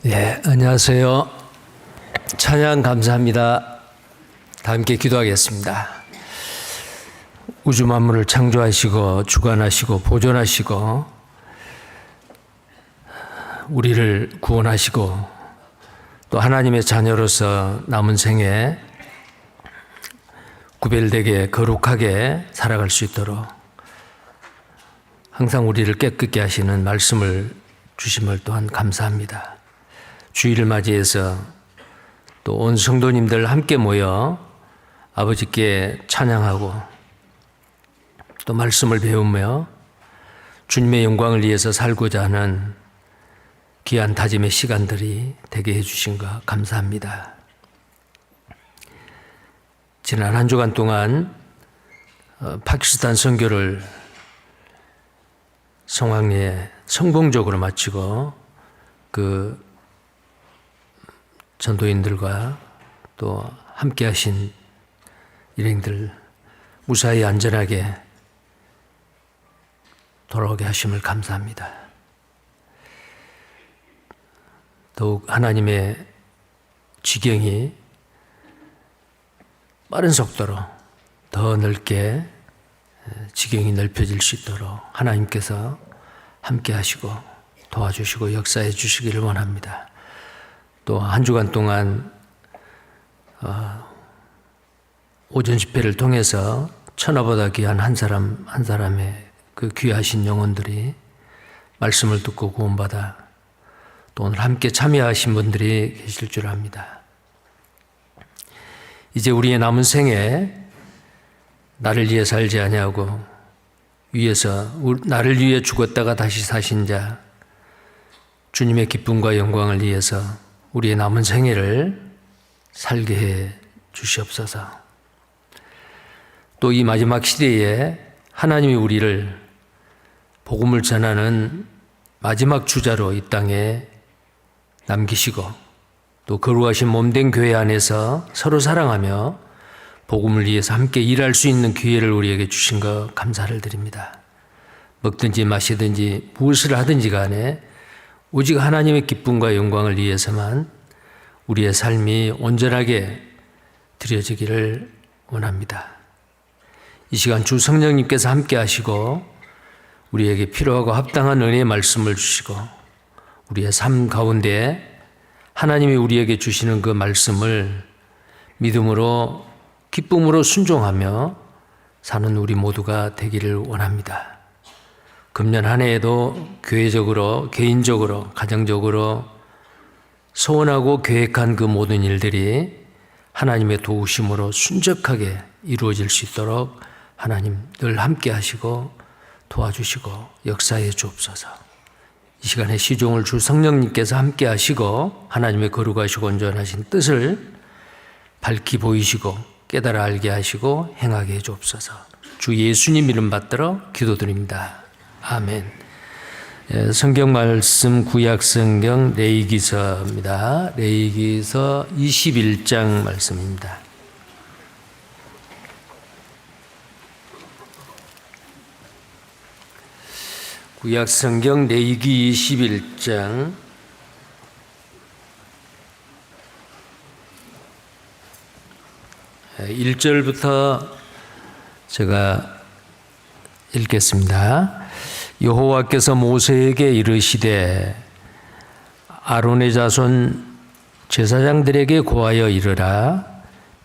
예, 안녕하세요. 찬양 감사합니다. 다 함께 기도하겠습니다. 우주 만물을 창조하시고 주관하시고 보존하시고 우리를 구원하시고 또 하나님의 자녀로서 남은 생에 구별되게 거룩하게 살아갈 수 있도록 항상 우리를 깨끗게 하시는 말씀을 주심을 또한 감사합니다. 주일을 맞이해서 또 온 성도님들 함께 모여 아버지께 찬양하고 또 말씀을 배우며 주님의 영광을 위해서 살고자 하는 귀한 다짐의 시간들이 되게 해주신 것 감사합니다. 지난 한 주간 동안 파키스탄 선교를 성황리에 성공적으로 마치고 그 전도인들과 또 함께 하신 일행들 무사히 안전하게 돌아오게 하심을 감사합니다. 더욱 하나님의 지경이 빠른 속도로 더 넓게 지경이 넓혀질 수 있도록 하나님께서 함께 하시고 도와주시고 역사해 주시기를 원합니다. 또 한 주간 동안 오전 집회를 통해서 천하보다 귀한 한 사람 한 사람의 그 귀하신 영혼들이 말씀을 듣고 구원받아 또 오늘 함께 참여하신 분들이 계실 줄 압니다. 이제 우리의 남은 생에 나를 위해 살지 아니하고 나를 위해 죽었다가 다시 사신 자 주님의 기쁨과 영광을 위해서 우리의 남은 생애를 살게 해 주시옵소서. 또 이 마지막 시대에 하나님이 우리를 복음을 전하는 마지막 주자로 이 땅에 남기시고 또 거룩하신 몸된 교회 안에서 서로 사랑하며 복음을 위해서 함께 일할 수 있는 기회를 우리에게 주신 것 감사를 드립니다. 먹든지 마시든지 무엇을 하든지 간에 오직 하나님의 기쁨과 영광을 위해서만 우리의 삶이 온전하게 드려지기를 원합니다. 이 시간 주 성령님께서 함께 하시고 우리에게 필요하고 합당한 은혜의 말씀을 주시고 우리의 삶 가운데 하나님이 우리에게 주시는 그 말씀을 믿음으로 기쁨으로 순종하며 사는 우리 모두가 되기를 원합니다. 금년 한 해에도 교회적으로, 개인적으로, 가정적으로 소원하고 계획한 그 모든 일들이 하나님의 도우심으로 순적하게 이루어질 수 있도록 하나님 늘 함께 하시고 도와주시고 역사해 주옵소서. 이 시간에 시종을 주 성령님께서 함께 하시고 하나님의 거룩하시고 온전하신 뜻을 밝히 보이시고 깨달아 알게 하시고 행하게 해 주옵소서. 주 예수님 이름 받들어 기도드립니다. 아멘. 성경 말씀 구약 성경 레위기서입니다. 레위기서 21장 말씀입니다. 구약 성경 레위기 21장 1절부터 제가 읽겠습니다. 여호와께서 모세에게 이르시되 아론의 자손 제사장들에게 고하여 이르라.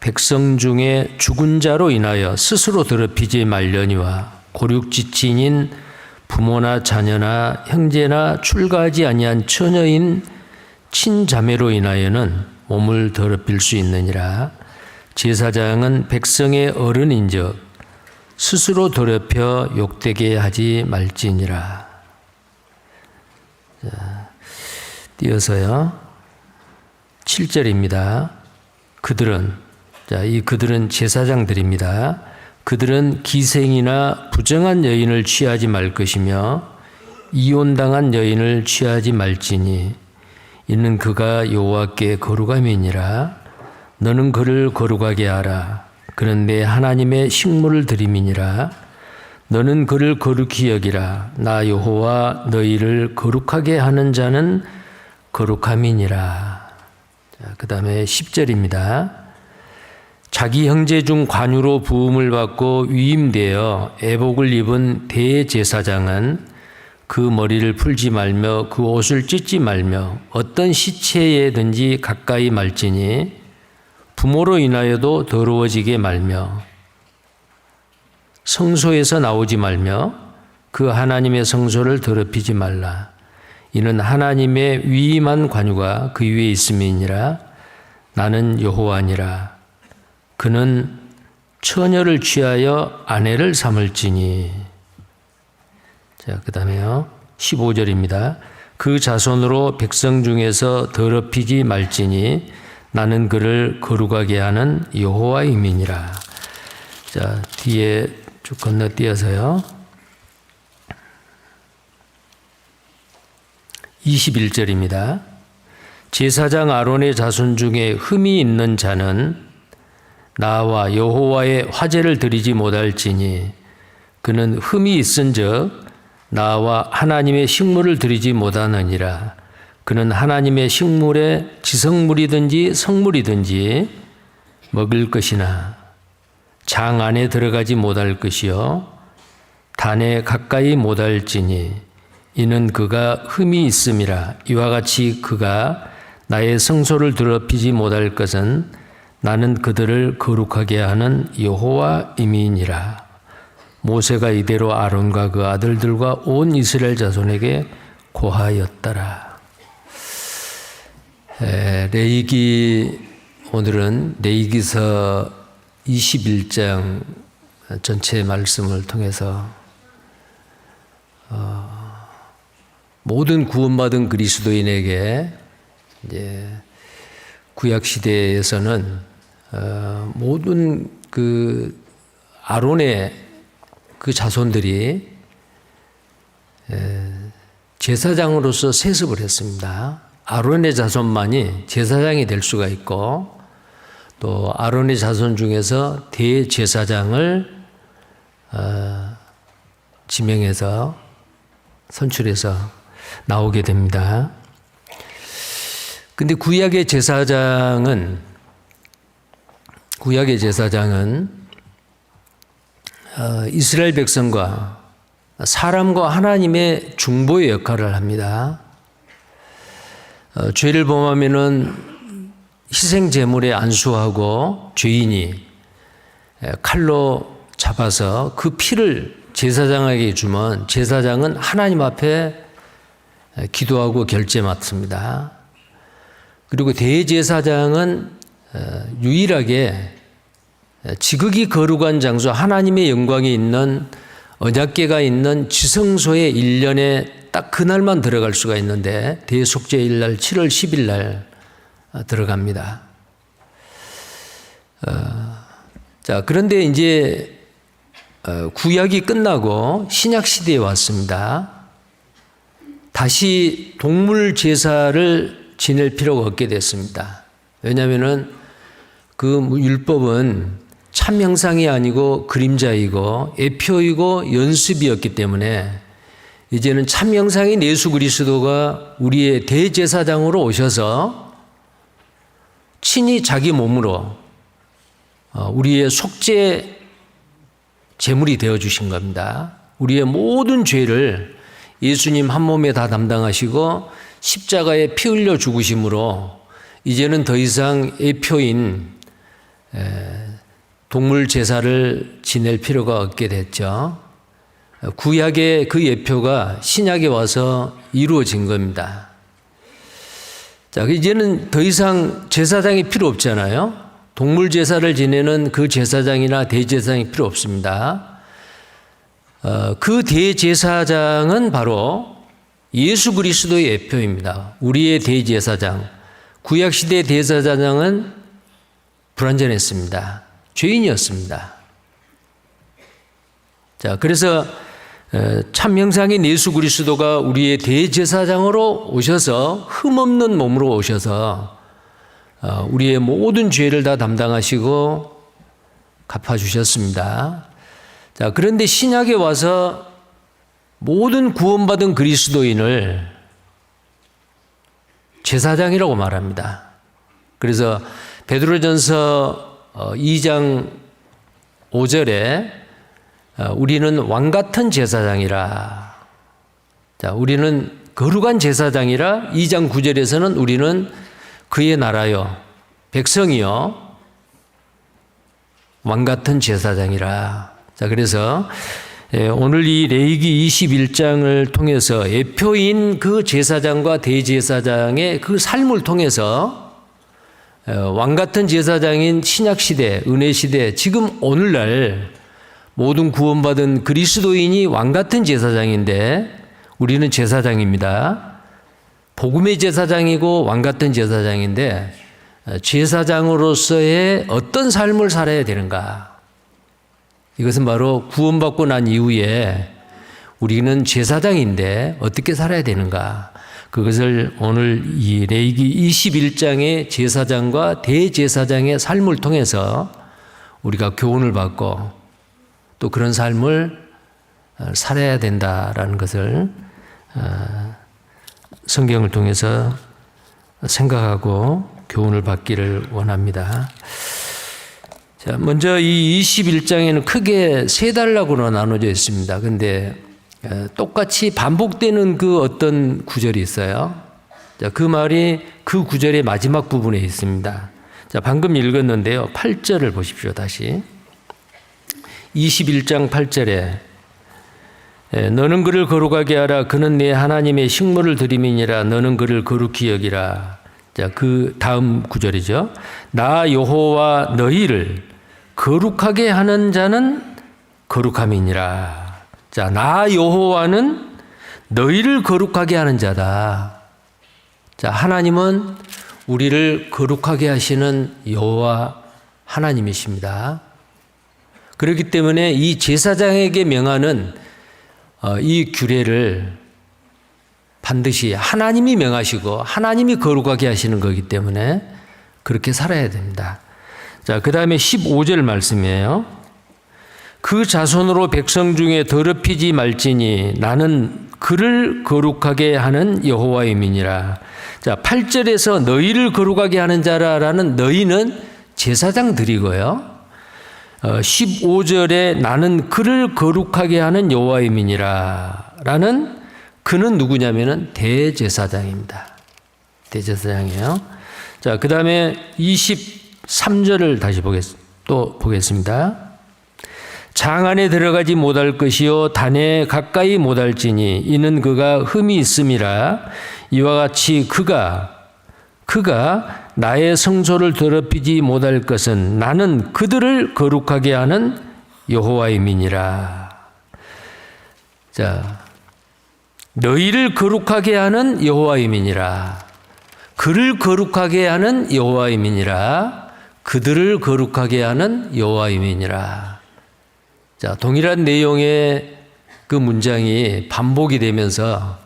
백성 중에 죽은 자로 인하여 스스로 더럽히지 말려니와 고륙지친인 부모나 자녀나 형제나 출가하지 아니한 처녀인 친자매로 인하여는 몸을 더럽힐 수 있느니라. 제사장은 백성의 어른인즉 스스로 더럽혀 욕되게 하지 말지니라. 자, 띄어서요. 7절입니다. 그들은 제사장들입니다. 그들은 기생이나 부정한 여인을 취하지 말 것이며 이혼당한 여인을 취하지 말지니 이는 그가 여호와께 거룩함이니라. 너는 그를 거룩하게 하라. 그는 내 하나님의 식물을 드림이니라. 너는 그를 거룩히 여기라. 나 여호와 너희를 거룩하게 하는 자는 거룩함이니라. 그 다음에 10절입니다. 자기 형제 중 관유로 부음을 받고 위임되어 애복을 입은 대제사장은 그 머리를 풀지 말며 그 옷을 찢지 말며 어떤 시체에든지 가까이 말지니 부모로 인하여도 더러워지게 말며 성소에서 나오지 말며 그 하나님의 성소를 더럽히지 말라. 이는 하나님의 위임한 관유가 그 위에 있음이니라. 나는 여호와니라. 그는 처녀를 취하여 아내를 삼을지니. 자, 그 다음에요. 15절입니다. 그 자손으로 백성 중에서 더럽히지 말지니 나는 그를 거룩하게 하는 여호와임이니라. 자, 뒤에 쭉 건너뛰어서요. 21절입니다. 제사장 아론의 자손 중에 흠이 있는 자는 나와 여호와의 화제를 드리지 못할지니 그는 흠이 있은즉 나와 하나님의 식물을 드리지 못하느니라. 그는 하나님의 식물에 지성물이든지 성물이든지 먹을 것이나 장 안에 들어가지 못할 것이요 단에 가까이 못할지니 이는 그가 흠이 있음이라. 이와 같이 그가 나의 성소를 더럽히지 못할 것은 나는 그들을 거룩하게 하는 여호와임이니라. 모세가 이대로 아론과 그 아들들과 온 이스라엘 자손에게 고하였더라. 오늘은 레위기서 21장 전체 말씀을 통해서 모든 구원받은 그리스도인에게 이제 구약 시대에서는 모든 그 아론의 그 자손들이 제사장으로서 세습을 했습니다. 아론의 자손만이 제사장이 될 수가 있고 또 아론의 자손 중에서 대제사장을 지명해서 선출해서 나오게 됩니다. 근데 구약의 제사장은 이스라엘 백성과 사람과 하나님의 중보의 역할을 합니다. 죄를 범하면은 희생 제물에 안수하고 죄인이 칼로 잡아서 그 피를 제사장에게 주면 제사장은 하나님 앞에 기도하고 결제 맡습니다. 그리고 대제사장은 유일하게 지극히 거룩한 장소 하나님의 영광이 있는 언약궤가 있는 지성소에 1년에 딱 그날만 들어갈 수가 있는데 대속죄일 날 7월 10일 날 들어갑니다. 자, 그런데 이제 구약이 끝나고 신약 시대에 왔습니다. 다시 동물 제사를 지낼 필요가 없게 됐습니다. 왜냐하면은 그 율법은 참 형상이 아니고 그림자이고 예표이고 연습이었기 때문에 이제는 참 형상인 예수 그리스도가 우리의 대제사장으로 오셔서 친히 자기 몸으로 우리의 속죄 제물이 되어 주신 겁니다. 우리의 모든 죄를 예수님 한 몸에 다 담당하시고 십자가에 피 흘려 죽으심으로 이제는 더 이상 예표인 동물 제사를 지낼 필요가 없게 됐죠. 구약의 그 예표가 신약에 와서 이루어진 겁니다. 자, 이제는 더 이상 제사장이 필요 없잖아요. 동물 제사를 지내는 그 제사장이나 대제사장이 필요 없습니다. 그 대제사장은 바로 예수 그리스도의 예표입니다. 우리의 대제사장. 구약시대의 대제사장은 불완전했습니다. 죄인이었습니다. 자, 그래서 참 형상인 예수 그리스도가 우리의 대제사장으로 오셔서 흠없는 몸으로 오셔서 우리의 모든 죄를 다 담당하시고 갚아주셨습니다. 자, 그런데 신약에 와서 모든 구원받은 그리스도인을 제사장이라고 말합니다. 그래서 베드로전서 2장 5절에 우리는 왕 같은 제사장이라. 자, 우리는 거룩한 제사장이라. 2장 9절에서는 우리는 그의 나라요, 백성이요, 왕 같은 제사장이라. 자, 그래서 오늘 이 레위기 21장을 통해서 예표인 그 제사장과 대제사장의 그 삶을 통해서 왕 같은 제사장인 신약시대, 은혜시대, 지금 오늘날 모든 구원받은 그리스도인이 왕 같은 제사장인데 우리는 제사장입니다. 복음의 제사장이고 왕 같은 제사장인데 제사장으로서의 어떤 삶을 살아야 되는가? 이것은 바로 구원받고 난 이후에 우리는 제사장인데 어떻게 살아야 되는가? 그것을 오늘 이 레위기 21장의 제사장과 대제사장의 삶을 통해서 우리가 교훈을 받고 또 그런 삶을 살아야 된다라는 것을 성경을 통해서 생각하고 교훈을 받기를 원합니다. 자, 먼저 이 21장에는 크게 세 단락으로 나눠져 있습니다. 그런데 똑같이 반복되는 그 어떤 구절이 있어요. 자, 그 말이 그 구절의 마지막 부분에 있습니다. 자, 방금 읽었는데요. 8절을 보십시오. 다시 21장 8절에 너는 그를 거룩하게 하라. 그는 내 하나님의 식물을 드림이니라. 너는 그를 거룩히 여기라. 자, 그 다음 구절이죠. 나 여호와 너희를 거룩하게 하는 자는 거룩함이니라. 자, 나 여호와는 너희를 거룩하게 하는 자다. 자, 하나님은 우리를 거룩하게 하시는 여호와 하나님이십니다. 그렇기 때문에 이 제사장에게 명하는 이 규례를 반드시 하나님이 명하시고 하나님이 거룩하게 하시는 거기 때문에 그렇게 살아야 됩니다. 자, 그 다음에 15절 말씀이에요. 그 자손으로 백성 중에 더럽히지 말지니 나는 그를 거룩하게 하는 여호와의 민이라. 자, 8절에서 너희를 거룩하게 하는 자라라는 너희는 제사장들이고요. 15절에 나는 그를 거룩하게 하는 여호와의 민이라 라는 그는 누구냐면은 대제사장입니다. 대제사장이에요. 자, 그 다음에 23절을 다시 보겠습니다. 장 안에 들어가지 못할 것이요 단에 가까이 못할지니 이는 그가 흠이 있음이라. 이와 같이 그가 나의 성소를 더럽히지 못할 것은 나는 그들을 거룩하게 하는 여호와의 민이라. 자, 너희를 거룩하게 하는 여호와의 민이라. 그를 거룩하게 하는 여호와의 민이라. 그들을 거룩하게 하는 여호와의 민이라. 자, 동일한 내용의 그 문장이 반복이 되면서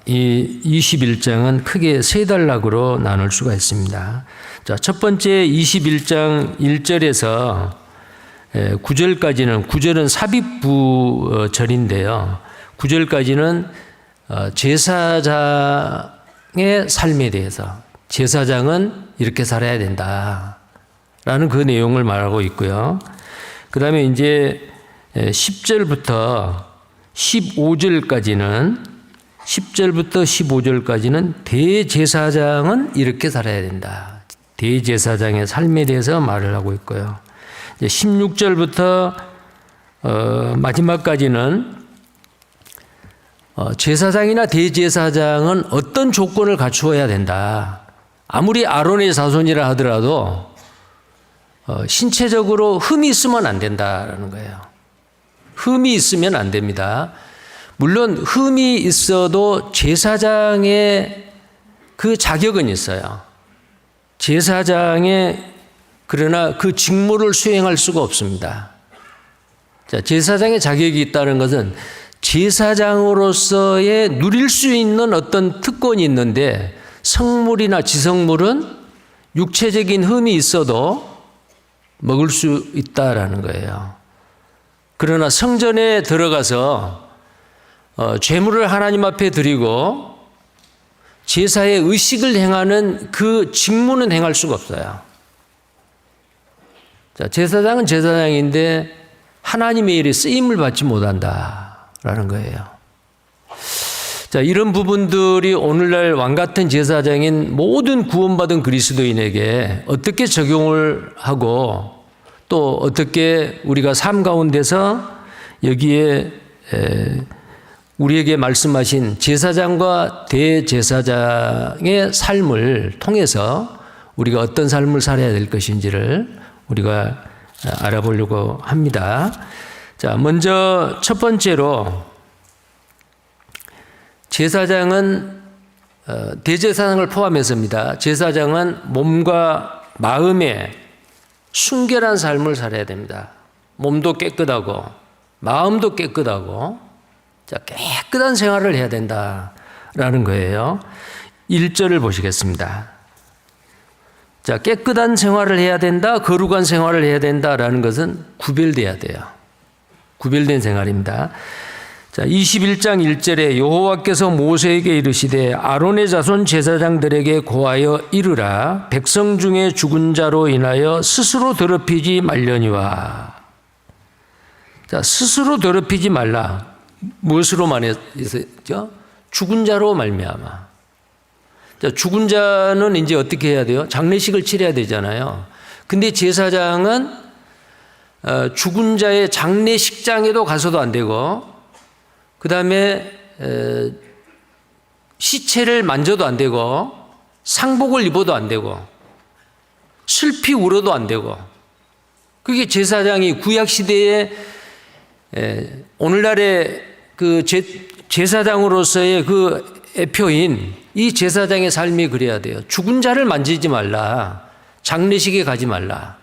이 21장은 크게 세 단락으로 나눌 수가 있습니다. 자, 첫 번째 21장 1절에서 9절까지는 9절은 삽입부 절인데요. 9절까지는 제사장의 삶에 대해서 제사장은 이렇게 살아야 된다라는 그 내용을 말하고 있고요. 그 다음에 이제 10절부터 15절까지는 대제사장은 이렇게 살아야 된다. 대제사장의 삶에 대해서 말을 하고 있고요. 이제 16절부터 마지막까지는 제사장이나 대제사장은 어떤 조건을 갖추어야 된다. 아무리 아론의 자손이라 하더라도 신체적으로 흠이 있으면 안 된다라는 거예요. 흠이 있으면 안 됩니다. 물론 흠이 있어도 제사장의 그 자격은 있어요. 제사장의 그러나 그 직무를 수행할 수가 없습니다. 자, 제사장의 자격이 있다는 것은 제사장으로서의 누릴 수 있는 어떤 특권이 있는데 성물이나 지성물은 육체적인 흠이 있어도 먹을 수 있다라는 거예요. 그러나 성전에 들어가서 제물을 하나님 앞에 드리고 제사의 의식을 행하는 그 직무는 행할 수가 없어요. 자, 제사장은 제사장인데 하나님의 일에 쓰임을 받지 못한다라는 거예요. 자, 이런 부분들이 오늘날 왕같은 제사장인 모든 구원받은 그리스도인에게 어떻게 적용을 하고 또 어떻게 우리가 삶 가운데서 여기에 우리에게 말씀하신 제사장과 대제사장의 삶을 통해서 우리가 어떤 삶을 살아야 될 것인지를 우리가 알아보려고 합니다. 자, 먼저 첫 번째로 제사장은 대제사장을 포함해서입니다. 제사장은 몸과 마음에 순결한 삶을 살아야 됩니다. 몸도 깨끗하고 마음도 깨끗하고 자, 깨끗한 생활을 해야 된다라는 거예요. 1절을 보시겠습니다. 자, 깨끗한 생활을 해야 된다, 거룩한 생활을 해야 된다라는 것은 구별돼야 돼요. 구별된 생활입니다. 자, 21장 1절에 여호와께서 모세에게 이르시되 아론의 자손 제사장들에게 고하여 이르라 백성 중에 죽은 자로 인하여 스스로 더럽히지 말려니와. 자, 스스로 더럽히지 말라. 무엇으로 말했죠? 죽은 자로 말미암아. 자, 죽은 자는 이제 어떻게 해야 돼요? 장례식을 치러야 되잖아요. 근데 제사장은 죽은 자의 장례식장에도 가서도 안 되고, 그 다음에 시체를 만져도 안 되고, 상복을 입어도 안 되고, 슬피 울어도 안 되고. 그게 제사장이 구약시대에 오늘날의 그 제사장으로서의 그 애표인 이 제사장의 삶이 그래야 돼요. 죽은 자를 만지지 말라. 장례식에 가지 말라.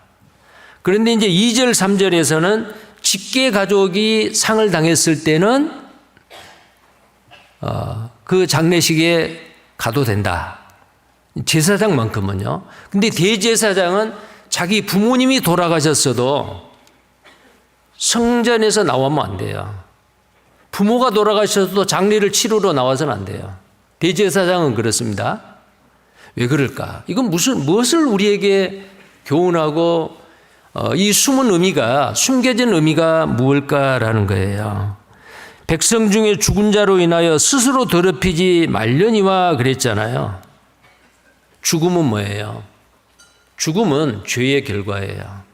그런데 이제 2절, 3절에서는 직계 가족이 상을 당했을 때는 그 장례식에 가도 된다. 제사장만큼은요. 근데 대제사장은 자기 부모님이 돌아가셨어도 성전에서 나오면 안 돼요. 부모가 돌아가셔도 장례를 치르러 나와서는 안 돼요. 대제사장은 그렇습니다. 왜 그럴까? 이건 무엇을 우리에게 교훈하고 이 숨은 의미가, 숨겨진 의미가 무엇일까라는 거예요. 백성 중에 죽은 자로 인하여 스스로 더럽히지 말려니와 그랬잖아요. 죽음은 뭐예요? 죽음은 죄의 결과예요.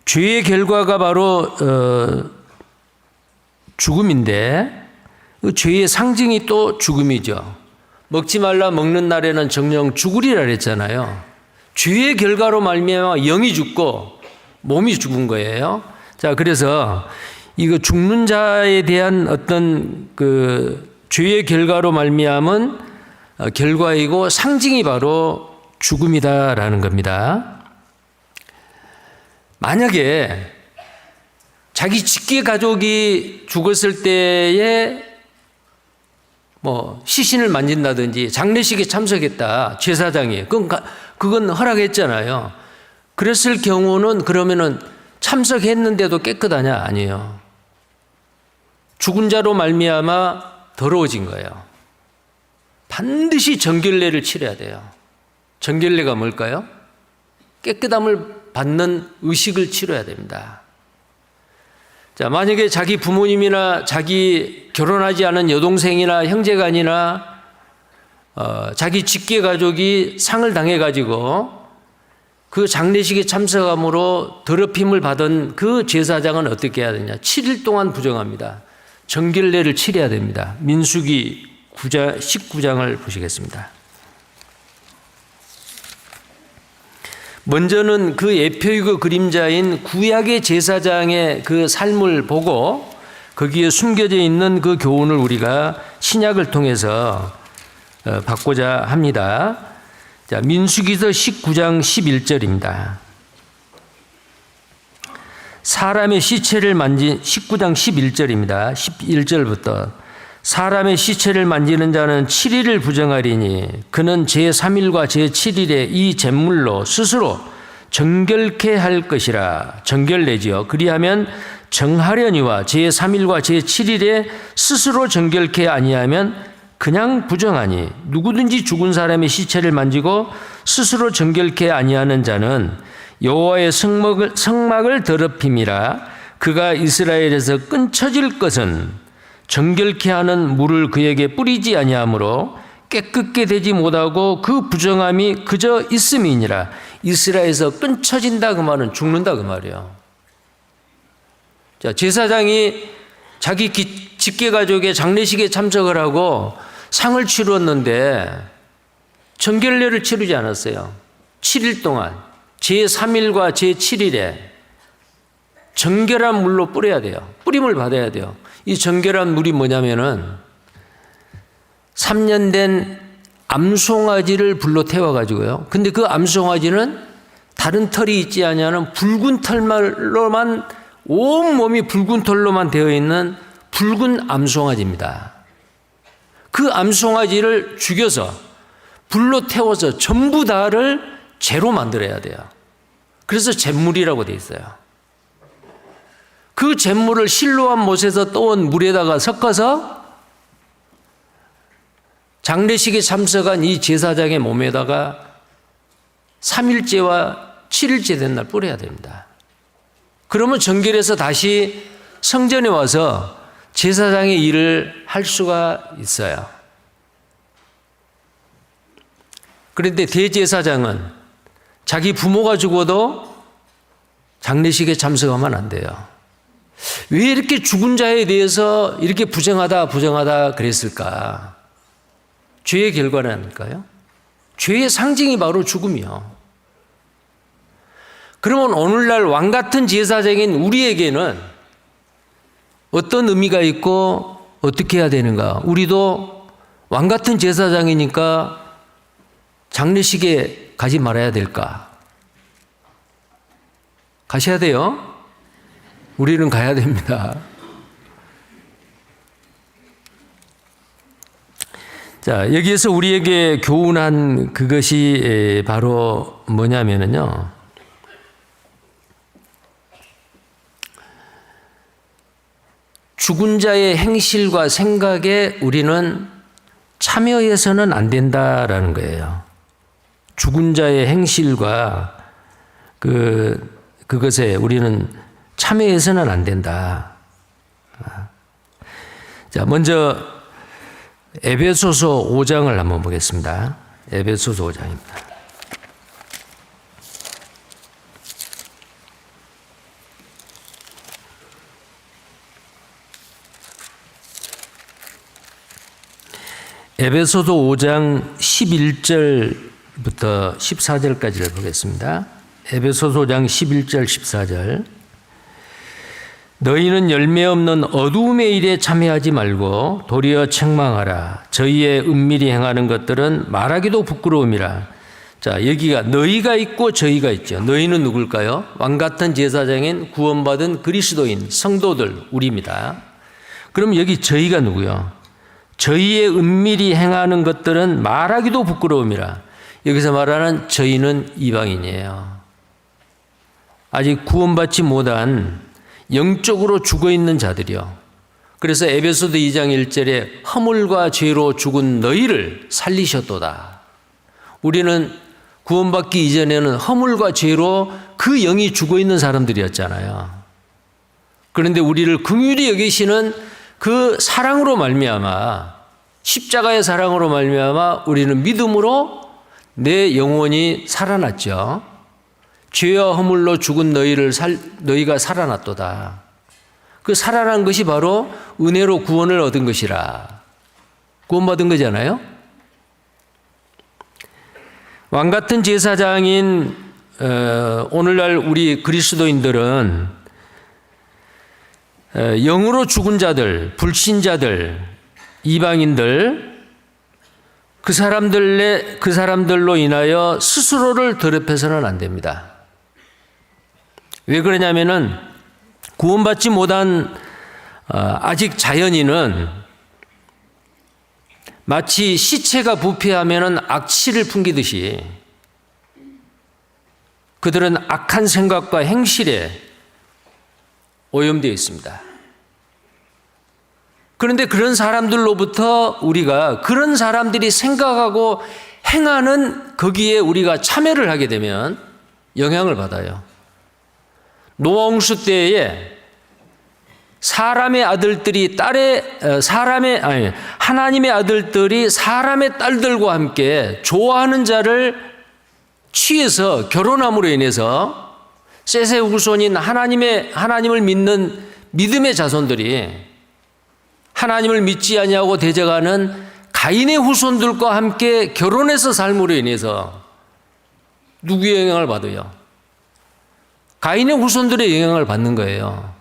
죄의 결과가 바로 죽음인데 그 죄의 상징이 또 죽음이죠. 먹지 말라 먹는 날에는 정령 죽으리라 그랬잖아요. 죄의 결과로 말미암아 영이 죽고 몸이 죽은 거예요. 자, 그래서 이거 죽는 자에 대한 어떤 그 죄의 결과로 말미암은 결과이고 상징이 바로 죽음이다라는 겁니다. 만약에 자기 직계 가족이 죽었을 때에 뭐 시신을 만진다든지 장례식에 참석했다, 제사장이 그건 허락했잖아요. 그랬을 경우는 그러면은 참석했는데도 깨끗하냐? 아니에요. 죽은 자로 말미암아 더러워진 거예요. 반드시 정결례를 치러야 돼요. 정결례가 뭘까요? 깨끗함을 받는 의식을 치러야 됩니다. 자, 만약에 자기 부모님이나 자기 결혼하지 않은 여동생이나 형제간이나 자기 직계 가족이 상을 당해가지고 그 장례식에 참석함으로 더럽힘을 받은 그 제사장은 어떻게 해야 되냐? 7일 동안 부정합니다. 정결례를 치러야 됩니다. 민수기 19장을 보시겠습니다. 먼저는 그 예표이고 그림자인 구약의 제사장의 그 삶을 보고 거기에 숨겨져 있는 그 교훈을 우리가 신약을 통해서 받고자 합니다. 자, 민수기서 19장 11절입니다. 사람의 시체를 만진 19장 11절입니다. 11절부터 사람의 시체를 만지는 자는 7일을 부정하리니 그는 제3일과 제7일에 이 제물로 스스로 정결케 할 것이라. 정결내지요. 그리하면 정하려니와 제3일과 제7일에 스스로 정결케 아니하면 그냥 부정하니 누구든지 죽은 사람의 시체를 만지고 스스로 정결케 아니하는 자는 여호와의 성막을 더럽힘이라. 그가 이스라엘에서 끊쳐질 것은 정결케 하는 물을 그에게 뿌리지 아니하므로 깨끗게 되지 못하고 그 부정함이 그저 있음이니라. 이스라엘에서 끊쳐진다 그 말은 죽는다 그 말이에요. 자, 제사장이 자기 직계가족의 장례식에 참석을 하고 상을 치루었는데 정결례를 치르지 않았어요. 7일 동안 제3일과 제7일에 정결한 물로 뿌려야 돼요. 뿌림을 받아야 돼요. 이 정결한 물이 뭐냐면은 3년 된 암송아지를 불로 태워가지고요. 근데 그 암송아지는 다른 털이 있지 않냐는 붉은 털로만, 온몸이 붉은 털로만 되어 있는 붉은 암송아지입니다. 그 암송아지를 죽여서 불로 태워서 전부 다를 죄로 만들어야 돼요. 그래서 잿물이라고 되어 있어요. 그 잿물을 실로암 못에서 떠온 물에다가 섞어서 장례식에 참석한 이 제사장의 몸에다가 3일째와 7일째 된 날 뿌려야 됩니다. 그러면 정결해서 다시 성전에 와서 제사장의 일을 할 수가 있어요. 그런데 대제사장은 자기 부모가 죽어도 장례식에 참석하면 안 돼요. 왜 이렇게 죽은 자에 대해서 이렇게 부정하다 그랬을까? 죄의 결과라니까요. 죄의 상징이 바로 죽음이요. 그러면 오늘날 왕 같은 제사장인 우리에게는 어떤 의미가 있고 어떻게 해야 되는가? 우리도 왕 같은 제사장이니까 장례식에 가지 말아야 될까? 가셔야 돼요. 우리는 가야 됩니다. 자, 여기에서 우리에게 교훈한 그것이 바로 뭐냐면요. 죽은 자의 행실과 생각에 우리는 참여해서는 안 된다라는 거예요. 죽은 자의 행실과 그것에 우리는 참여해서는 안 된다. 자, 먼저 에베소서 5장을 한번 보겠습니다. 에베소서 5장입니다. 에베소서 5장 11절부터 14절까지를 보겠습니다. 에베소서 5장 11절 14절. 너희는 열매 없는 어두움의 일에 참여하지 말고 도리어 책망하라. 저희의 은밀히 행하는 것들은 말하기도 부끄러움이라. 자, 여기가 너희가 있고 저희가 있죠. 너희는 누굴까요? 왕 같은 제사장인 구원받은 그리스도인 성도들 우리입니다. 그럼 여기 저희가 누구요? 저희의 은밀히 행하는 것들은 말하기도 부끄러움이라. 여기서 말하는 저희는 이방인이에요. 아직 구원받지 못한 영적으로 죽어있는 자들이요. 그래서 에베소서 2장 1절에 허물과 죄로 죽은 너희를 살리셨도다. 우리는 구원받기 이전에는 허물과 죄로 그 영이 죽어있는 사람들이었잖아요. 그런데 우리를 긍휼히 여기시는 그 사랑으로 말미암아, 십자가의 사랑으로 말미암아 우리는 믿음으로 내 영혼이 살아났죠. 죄와 허물로 죽은 너희가 살아났도다. 그 살아난 것이 바로 은혜로 구원을 얻은 것이라. 구원받은 거잖아요. 왕 같은 제사장인 오늘날 우리 그리스도인들은 영으로 죽은 자들, 불신자들, 이방인들, 그 사람들로 인하여 스스로를 더럽혀서는 안 됩니다. 왜 그러냐면은 구원받지 못한 아직 자연인은 마치 시체가 부패하면은 악취를 풍기듯이 그들은 악한 생각과 행실에 오염되어 있습니다. 그런데 그런 사람들로부터 우리가 그런 사람들이 생각하고 행하는 거기에 우리가 참여를 하게 되면 영향을 받아요. 노아 홍수 때에 하나님의 아들들이 사람의 딸들과 함께 좋아하는 자를 취해서 결혼함으로 인해서 셋의 후손인 하나님을 믿는 믿음의 자손들이 하나님을 믿지 아니하고 대적하는 가인의 후손들과 함께 결혼해서 삶으로 인해서 누구의 영향을 받아요? 가인의 후손들의 영향을 받는 거예요.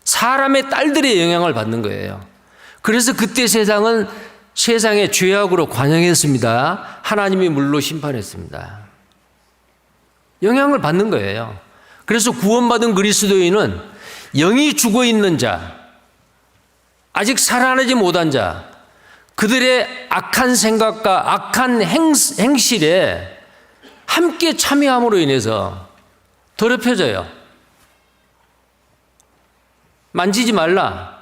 사람의 딸들의 영향을 받는 거예요. 그래서 그때 세상의 죄악으로 관영했습니다. 하나님이 물로 심판했습니다. 영향을 받는 거예요. 그래서 구원받은 그리스도인은 영이 죽어 있는 자, 아직 살아나지 못한 자, 그들의 악한 생각과 악한 행실에 함께 참여함으로 인해서 더럽혀져요. 만지지 말라,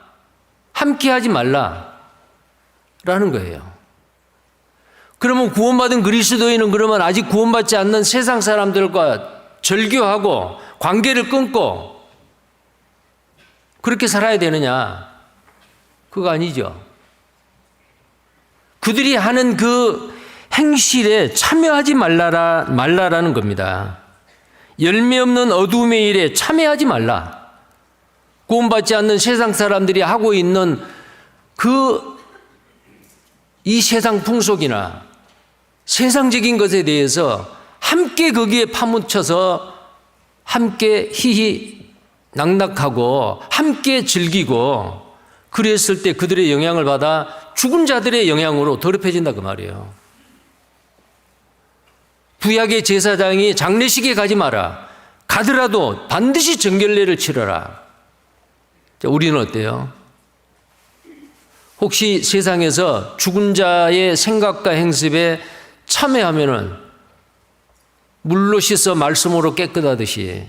함께 하지 말라 라는 거예요. 그러면 구원받은 그리스도인은 그러면 아직 구원받지 않는 세상 사람들과 절교하고 관계를 끊고 그렇게 살아야 되느냐? 그거 아니죠. 그들이 하는 그 행실에 참여하지 말라라는 겁니다. 열매 없는 어둠의 일에 참여하지 말라. 구원받지 않는 세상 사람들이 하고 있는 이 세상 풍속이나 세상적인 것에 대해서 함께 거기에 파묻혀서 함께 희희낙낙하고 함께 즐기고 그랬을 때 그들의 영향을 받아 죽은 자들의 영향으로 더럽혀진다 그 말이에요. 구약의 제사장이 장례식에 가지 마라. 가더라도 반드시 정결례를 치러라. 자, 우리는 어때요? 혹시 세상에서 죽은 자의 생각과 행습에 참여하면은 물로 씻어 말씀으로 깨끗하듯이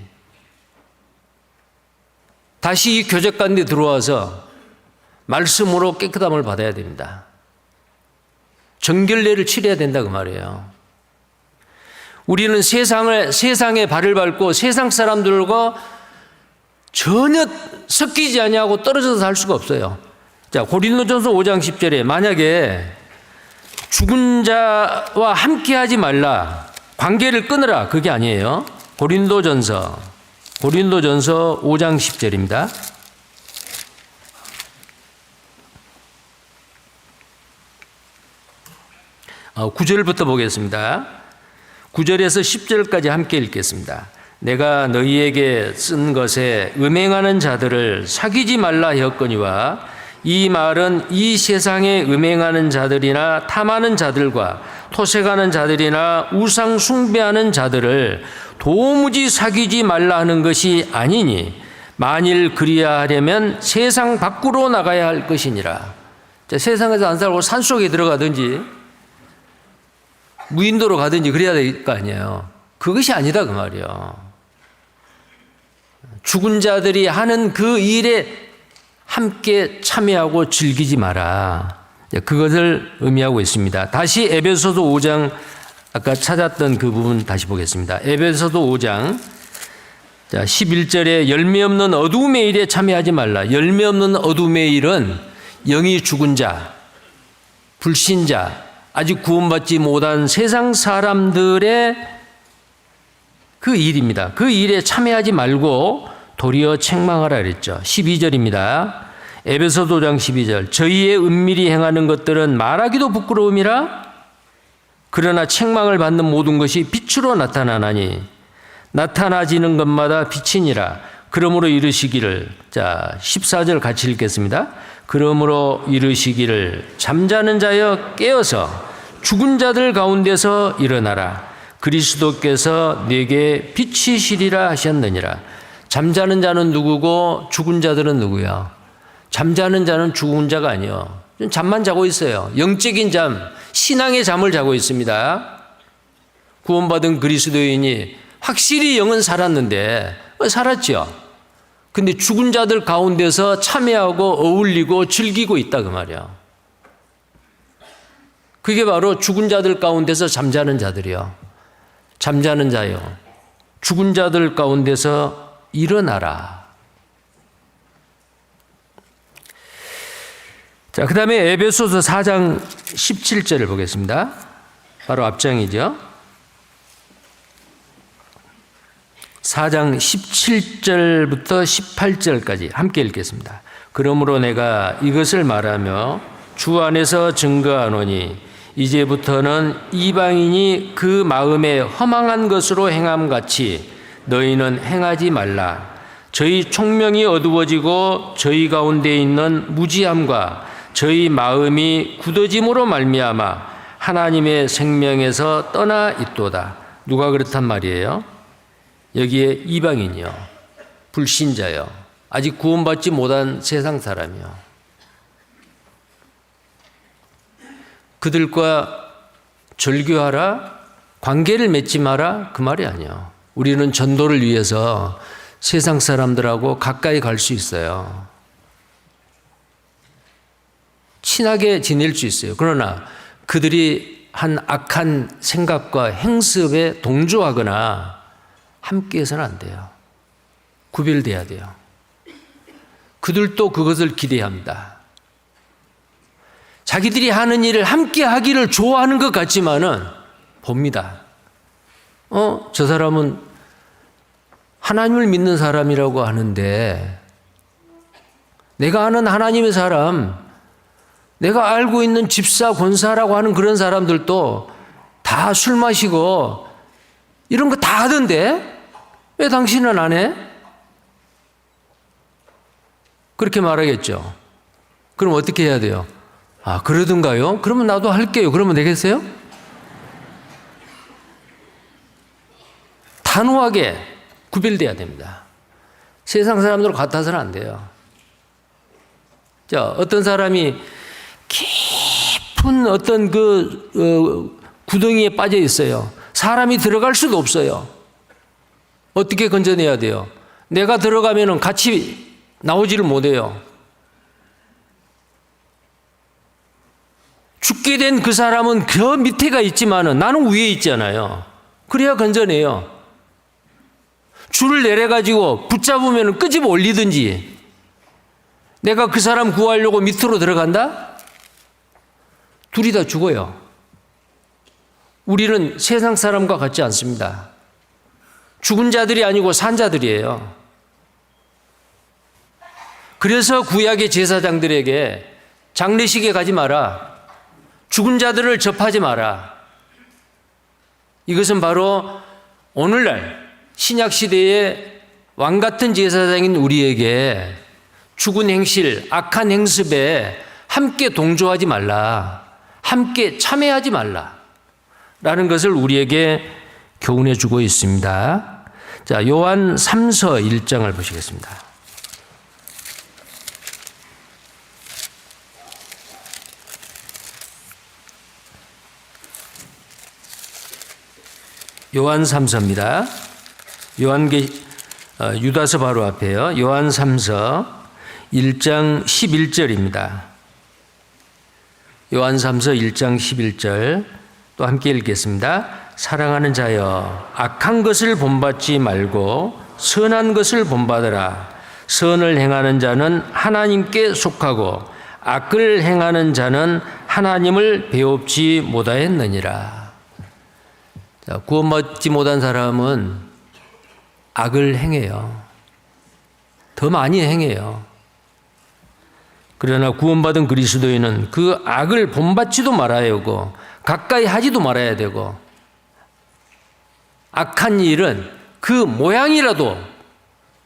다시 이 교적 가운데 들어와서 말씀으로 깨끗함을 받아야 됩니다. 정결례를 치러야 된다 그 말이에요. 우리는 세상에 발을 밟고 세상 사람들과 전혀 섞이지 아니하고 떨어져서 살 수가 없어요. 자, 고린도전서 5장 10절에 만약에 죽은 자와 함께하지 말라, 관계를 끊으라, 그게 아니에요. 고린도전서 5장 10절입니다. (9절부터) 보겠습니다. 9절에서 10절까지 함께 읽겠습니다. 내가 너희에게 쓴 것에 음행하는 자들을 사귀지 말라 하였거니와 이 말은 이 세상에 음행하는 자들이나 탐하는 자들과 토색하는 자들이나 우상 숭배하는 자들을 도무지 사귀지 말라 하는 것이 아니니 만일 그리야 하려면 세상 밖으로 나가야 할 것이니라. 자, 세상에서 안 살고 산속에 들어가든지 무인도로 가든지 그래야 될 거 아니에요. 그것이 아니다 그 말이에요. 죽은 자들이 하는 그 일에 함께 참여하고 즐기지 마라. 그것을 의미하고 있습니다. 다시 에베소서 5장 아까 찾았던 그 부분 다시 보겠습니다. 에베소서 5장 11절에 열매 없는 어둠의 일에 참여하지 말라. 열매 없는 어둠의 일은 영이 죽은 자, 불신자, 아직 구원받지 못한 세상 사람들의 그 일입니다. 그 일에 참여하지 말고 도리어 책망하라 그랬죠. 12절입니다. 에베소서 5장 12절. 저희의 은밀히 행하는 것들은 말하기도 부끄러움이라. 그러나 책망을 받는 모든 것이 빛으로 나타나나니 나타나지는 것마다 빛이니라. 그러므로 이르시기를, 자 14절 같이 읽겠습니다. 그러므로 이르시기를 잠자는 자여 깨어서 죽은 자들 가운데서 일어나라. 그리스도께서 내게 빛이시리라 하셨느니라. 잠자는 자는 누구고 죽은 자들은 누구야? 잠자는 자는 죽은 자가 아니요. 잠만 자고 있어요. 영적인 잠, 신앙의 잠을 자고 있습니다. 구원받은 그리스도인이 확실히 영은 살았는데 살았죠. 근데 죽은 자들 가운데서 참여하고 어울리고 즐기고 있다 그 말이야. 그게 바로 죽은 자들 가운데서 잠자는 자들이요. 잠자는 자요. 죽은 자들 가운데서 일어나라. 자, 그 다음에 에베소서 4장 17절을 보겠습니다. 바로 앞장이죠. 4장 17절부터 18절까지 함께 읽겠습니다. 그러므로 내가 이것을 말하며 주 안에서 증거하노니 이제부터는 이방인이 그 마음에 허망한 것으로 행함같이 너희는 행하지 말라. 저희 총명이 어두워지고 저희 가운데 있는 무지함과 저희 마음이 굳어짐으로 말미암아 하나님의 생명에서 떠나 있도다. 누가 그렇단 말이에요? 여기에 이방인이요, 불신자요, 아직 구원받지 못한 세상 사람이요. 그들과 절교하라, 관계를 맺지 마라, 그 말이 아니에요. 우리는 전도를 위해서 세상 사람들하고 가까이 갈 수 있어요. 친하게 지낼 수 있어요. 그러나 그들이 한 악한 생각과 행습에 동조하거나 함께해서는 안 돼요. 구별돼야 돼요. 그들도 그것을 기대합니다. 자기들이 하는 일을 함께 하기를 좋아하는 것 같지만은 봅니다. 저 사람은 하나님을 믿는 사람이라고 하는데 내가 아는 하나님의 사람, 내가 알고 있는 집사, 권사라고 하는 그런 사람들도 다 술 마시고 이런 거 다 하던데 왜 당신은 안 해? 그렇게 말하겠죠. 그럼 어떻게 해야 돼요? 아, 그러던가요? 그러면 나도 할게요. 그러면 되겠어요? 단호하게 구별돼야 됩니다. 세상 사람들 같아서는 안 돼요. 자, 어떤 사람이 깊은 어떤 구덩이에 빠져 있어요. 사람이 들어갈 수도 없어요. 어떻게 건져내야 돼요? 내가 들어가면은 같이 나오지를 못해요. 죽게 된 그 사람은 그 밑에가 있지만은 나는 위에 있잖아요. 그래야 건져내요. 줄을 내려가지고 붙잡으면 끄집어 올리든지, 내가 그 사람 구하려고 밑으로 들어간다? 둘이 다 죽어요. 우리는 세상 사람과 같지 않습니다. 죽은 자들이 아니고 산 자들이에요. 그래서 구약의 제사장들에게 장례식에 가지 마라, 죽은 자들을 접하지 마라. 이것은 바로 오늘날 신약시대의 왕같은 제사장인 우리에게 죽은 행실, 악한 행습에 함께 동조하지 말라, 함께 참여하지 말라 라는 것을 우리에게 교훈해 주고 있습니다. 자, 요한 3서 1장을 보시겠습니다. 요한 3서입니다. 유다서 바로 앞에요. 요한 3서 1장 11절입니다. 요한 3서 1장 11절 또 함께 읽겠습니다. 사랑하는 자여, 악한 것을 본받지 말고 선한 것을 본받으라. 선을 행하는 자는 하나님께 속하고 악을 행하는 자는 하나님을 배웁지 못하였느니라. 자, 구원받지 못한 사람은 악을 행해요. 더 많이 행해요. 그러나 구원받은 그리스도인은 그 악을 본받지도 말아야 하고 가까이 하지도 말아야 되고, 악한 일은 그 모양이라도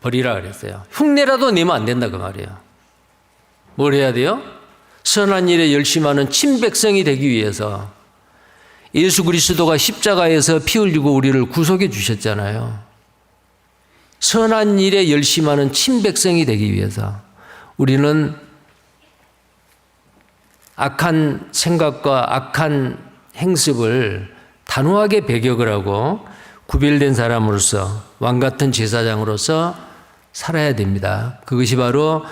버리라 그랬어요. 흉내라도 내면 안 된다 그 말이에요. 뭘 해야 돼요? 선한 일에 열심하는 친백성이 되기 위해서 예수 그리스도가 십자가에서 피 흘리고 우리를 구속해 주셨잖아요. 선한 일에 열심하는 친백성이 되기 위해서 우리는 악한 생각과 악한 행습을 단호하게 배격을 하고 구별된 사람으로서, 왕같은 제사장으로서 살아야 됩니다. 그것이 바로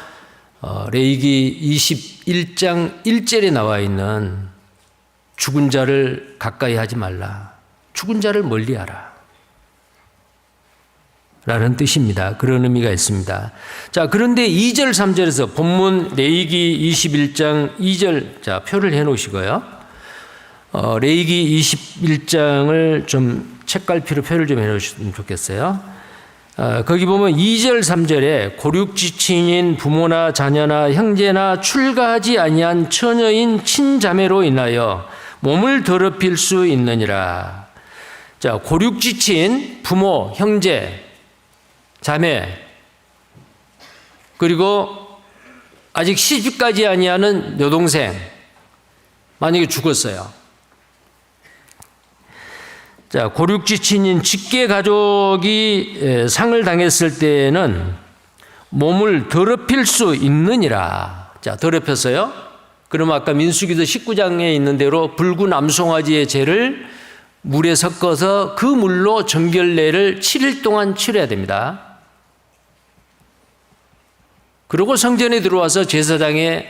레위기 21장 1절에 나와 있는 죽은 자를 가까이 하지 말라. 죽은 자를 멀리하라. 라는 뜻입니다. 그런 의미가 있습니다. 자, 그런데 2절, 3절에서 본문 레위기 21장 2절, 자, 표를 해 놓으시고요. 레위기 21장을 좀 책갈피로 표를 좀 해 놓으시면 좋겠어요. 거기 보면 2절, 3절에 고륙지친인 부모나 자녀나 형제나 출가하지 아니한 처녀인 친자매로 인하여 몸을 더럽힐 수 있느니라. 자, 고륙지친 부모, 형제, 자매, 그리고 아직 시집가지 아니하는 여동생, 만약에 죽었어요. 자, 고륙지친인 직계 가족이 상을 당했을 때에는 몸을 더럽힐 수 있느니라. 자, 더럽혔어요. 그럼 아까 민수기도 19장에 있는 대로 붉은 암송아지의 죄를 물에 섞어서 그 물로 정결례를 7일 동안 치러야 됩니다. 그리고 성전에 들어와서 제사장의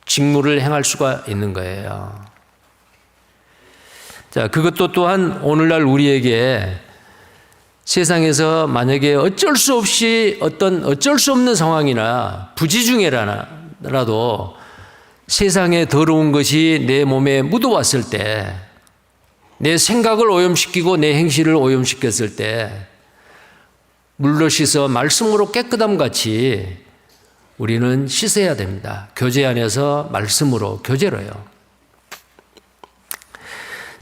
직무를 행할 수가 있는 거예요. 자, 그것도 또한 오늘날 우리에게 세상에서 만약에 어쩔 수 없는 상황이나 부지중에라도 세상에 더러운 것이 내 몸에 묻어왔을 때, 내 생각을 오염시키고 내 행실을 오염시켰을 때 물로 씻어 말씀으로 깨끗함 같이 우리는 씻어야 됩니다. 교제 안에서 말씀으로 교제로요.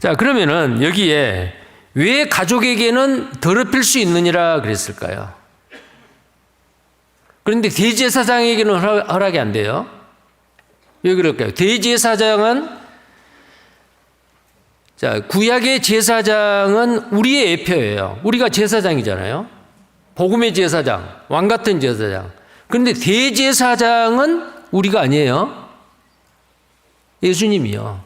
자, 그러면은 여기에 왜 가족에게는 더럽힐 수 있느니라 그랬을까요? 그런데 대제사장에게는 허락이 안 돼요. 왜 그럴까요? 대제사장은, 자, 구약의 제사장은 우리의 예표예요. 우리가 제사장이잖아요. 복음의 제사장, 왕 같은 제사장. 그런데 대제사장은 우리가 아니에요. 예수님이요.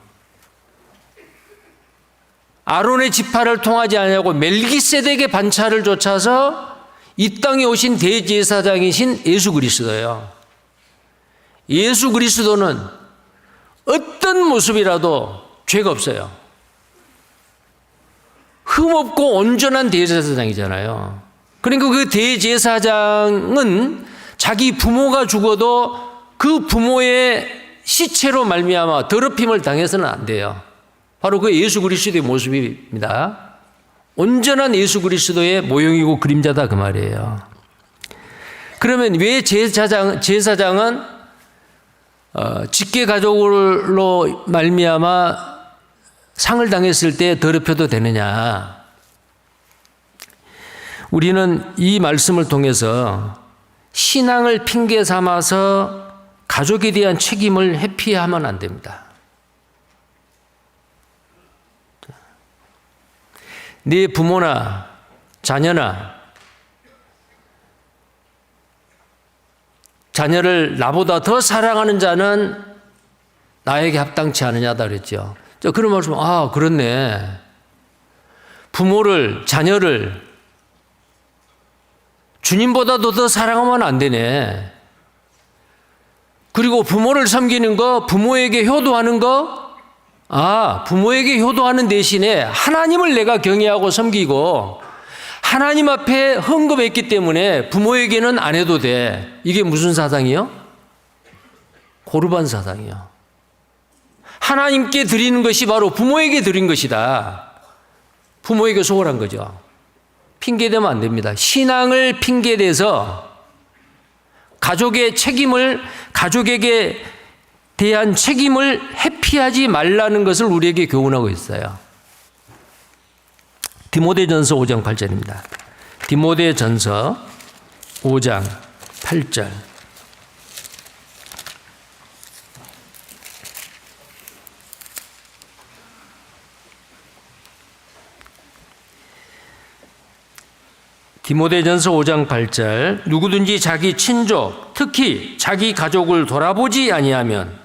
아론의 지파를 통하지 않냐고 멜기세덱의 반차를 좇아서 이 땅에 오신 대제사장이신 예수 그리스도예요. 예수 그리스도는 어떤 모습이라도 죄가 없어요. 흠없고 온전한 대제사장이잖아요. 그러니까 그 대제사장은 자기 부모가 죽어도 그 부모의 시체로 말미암아 더럽힘을 당해서는 안 돼요. 바로 그 예수 그리스도의 모습입니다. 온전한 예수 그리스도의 모형이고 그림자다 그 말이에요. 그러면 왜 제사장은 직계 가족으로 말미암아 상을 당했을 때 더럽혀도 되느냐? 우리는 이 말씀을 통해서 신앙을 핑계 삼아서 가족에 대한 책임을 회피하면 안 됩니다. 네 부모나 자녀를 나보다 더 사랑하는 자는 나에게 합당치 않으냐다 그랬죠. 그런 말씀, 아, 그렇네. 부모를, 자녀를 주님보다도 더 사랑하면 안 되네. 그리고 부모를 섬기는 거, 부모에게 효도하는 거, 부모에게 효도하는 대신에 하나님을 내가 경외하고 섬기고 하나님 앞에 헌금했기 때문에 부모에게는 안 해도 돼. 이게 무슨 사상이요? 고르반 사상이요. 하나님께 드리는 것이 바로 부모에게 드린 것이다. 부모에게 소홀한 거죠. 핑계대면 안 됩니다. 신앙을 핑계대서 가족에게 대한 책임을 회피하지 말라는 것을 우리에게 교훈하고 있어요. 디모데전서 5장 8절입니다. 디모데전서 5장 8절. 디모데전서 5장 8절. 누구든지 자기 친족, 특히 자기 가족을 돌아보지 아니하면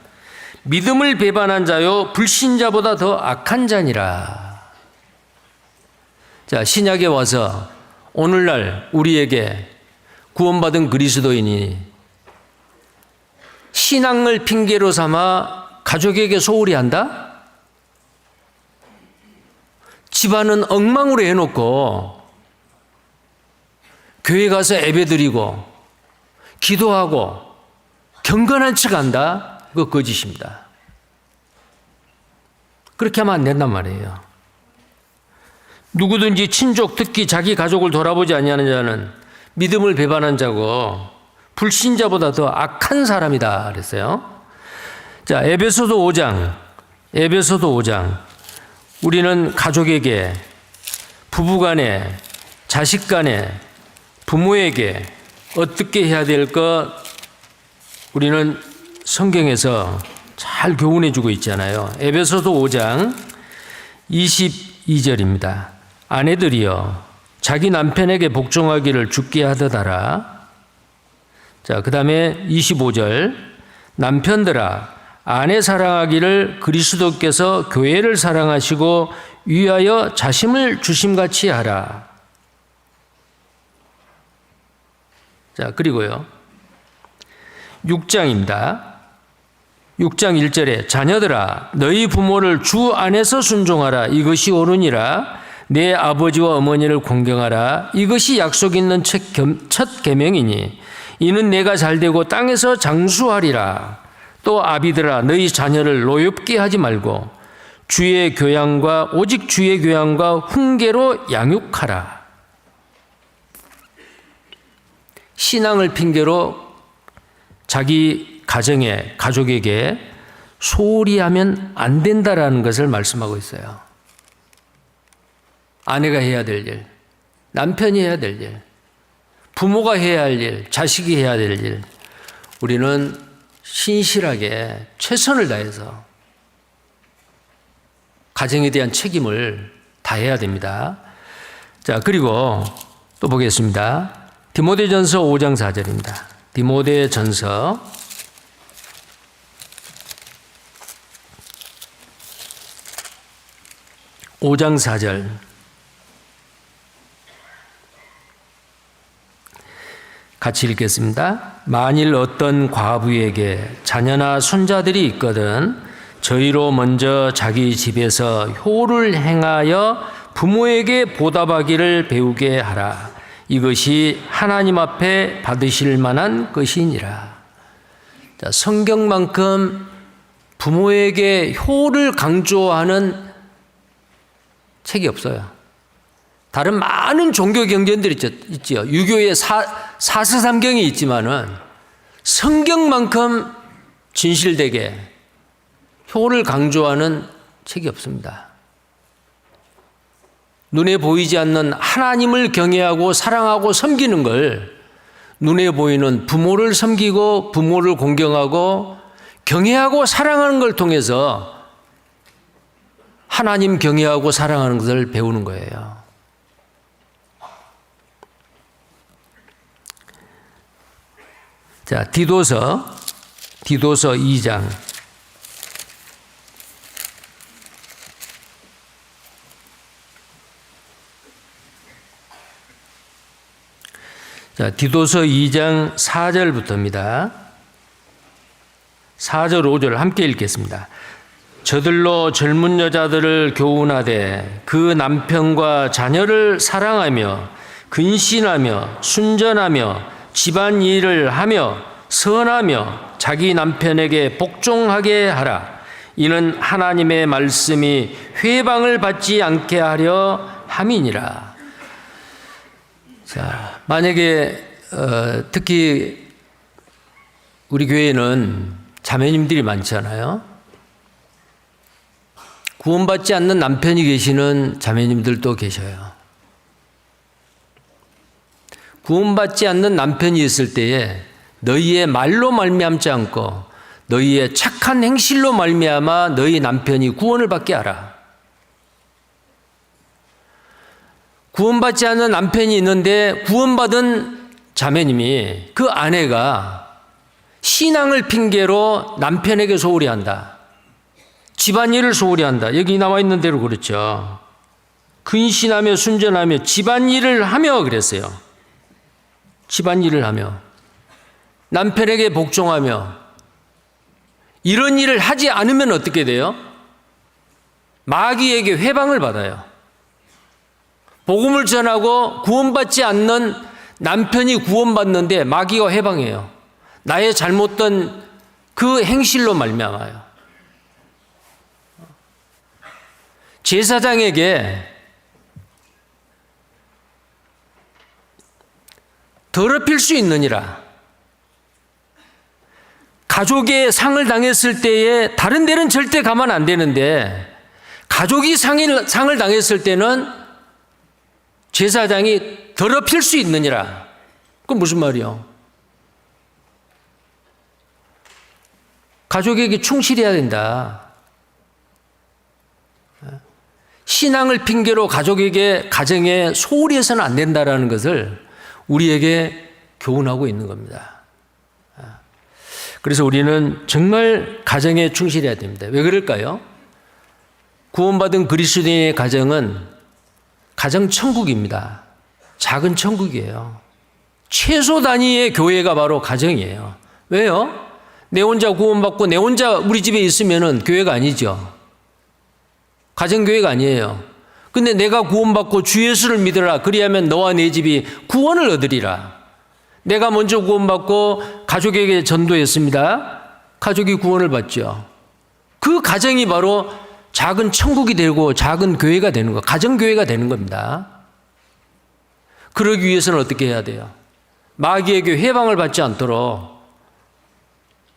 믿음을 배반한 자요 불신자보다 더 악한 자니라. 자, 신약에 와서 오늘날 우리에게 구원받은 그리스도인이 신앙을 핑계로 삼아 가족에게 소홀히 한다? 집안은 엉망으로 해놓고 교회 가서 예배드리고 기도하고 경건한 척한다? 그거 거짓입니다. 그렇게 하면 안 된단 말이에요. 누구든지 친족, 특히 자기 가족을 돌아보지 아니하는 자는 믿음을 배반한 자고 불신자보다 더 악한 사람이다 그랬어요. 자, 에베소서 5장. 우리는 가족에게, 부부간에, 자식간에, 부모에게 어떻게 해야 될 것 우리는 성경에서 잘 교훈해 주고 있잖아요. 에베소서 5장 22절입니다. 아내들이여 자기 남편에게 복종하기를 주께 하듯하라. 자, 그 다음에 25절 남편들아 아내 사랑하기를 그리스도께서 교회를 사랑하시고 위하여 자심을 주심같이 하라. 자, 그리고요 6장입니다. 6장 1절에 자녀들아 너희 부모를 주 안에서 순종하라. 이것이 옳으니라. 내 아버지와 어머니를 공경하라. 이것이 약속 있는 첫 계명이니 이는 내가 잘되고 땅에서 장수하리라. 또 아비들아 너희 자녀를 노엽게 하지 말고 주의 교양과 오직 주의 교양과 훈계로 양육하라. 신앙을 핑계로 자기 가정에 가족에게 소홀히 하면 안 된다라는 것을 말씀하고 있어요. 아내가 해야 될 일, 남편이 해야 될 일, 부모가 해야 할 일, 자식이 해야 될 일, 우리는 신실하게 최선을 다해서 가정에 대한 책임을 다해야 됩니다. 자, 그리고 또 보겠습니다. 디모데전서 5장 4절입니다. 디모데전서 5장 4절. 같이 읽겠습니다. 만일 어떤 과부에게 자녀나 손자들이 있거든 저희로 먼저 자기 집에서 효를 행하여 부모에게 보답하기를 배우게 하라. 이것이 하나님 앞에 받으실 만한 것이니라. 자, 성경만큼 부모에게 효를 강조하는 책이 없어요. 다른 많은 종교 경전들이 있죠. 유교의 사서삼경이 있지만은 성경만큼 진실되게 효를 강조하는 책이 없습니다. 눈에 보이지 않는 하나님을 경외하고 사랑하고 섬기는 걸 눈에 보이는 부모를 섬기고 부모를 공경하고 경외하고 사랑하는 걸 통해서 하나님 경외하고 사랑하는 것을 배우는 거예요. 자, 디도서 2장. 자, 디도서 2장 4절부터입니다. 4절, 5절 함께 읽겠습니다. 저들로 젊은 여자들을 교훈하되 그 남편과 자녀를 사랑하며 근신하며 순전하며 집안 일을 하며 선하며 자기 남편에게 복종하게 하라. 이는 하나님의 말씀이 회방을 받지 않게 하려 함이니라. 자, 만약에 특히 우리 교회는 자매님들이 많잖아요. 구원받지 않는 남편이 계시는 자매님들도 계셔요. 구원받지 않는 남편이 있을 때에 너희의 말로 말미암지 않고 너희의 착한 행실로 말미암아 너희 남편이 구원을 받게 하라. 구원받지 않는 남편이 있는데 구원받은 자매님이 그 아내가 신앙을 핑계로 남편에게 소홀히 한다. 집안일을 소홀히 한다. 여기 나와 있는 대로 그렇죠. 근신하며 순전하며 집안일을 하며 그랬어요. 집안일을 하며 남편에게 복종하며 이런 일을 하지 않으면 어떻게 돼요? 마귀에게 회방을 받아요. 복음을 전하고 구원받지 않는 남편이 구원받는데 마귀가 회방해요. 나의 잘못된 그 행실로 말미암아요. 제사장에게 더럽힐 수 있느니라. 가족의 상을 당했을 때에 다른 데는 절대 가면 안 되는데 가족이 상을 당했을 때는 제사장이 더럽힐 수 있느니라. 그건 무슨 말이요? 가족에게 충실해야 된다. 신앙을 핑계로 가정에 소홀히 해서는 안 된다라는 것을 우리에게 교훈하고 있는 겁니다. 그래서 우리는 정말 가정에 충실해야 됩니다. 왜 그럴까요? 구원받은 그리스도인의 가정은 가정 천국입니다. 작은 천국이에요. 최소 단위의 교회가 바로 가정이에요. 왜요? 내 혼자 구원받고 내 혼자 우리 집에 있으면은 교회가 아니죠. 가정교회가 아니에요. 근데 내가 구원받고 주 예수를 믿으라. 그리하면 너와 내 집이 구원을 얻으리라. 내가 먼저 구원받고 가족에게 전도했습니다. 가족이 구원을 받죠. 그 가정이 바로 작은 천국이 되고 작은 교회가 되는 거, 가정교회가 되는 겁니다. 그러기 위해서는 어떻게 해야 돼요? 마귀에게 회방을 받지 않도록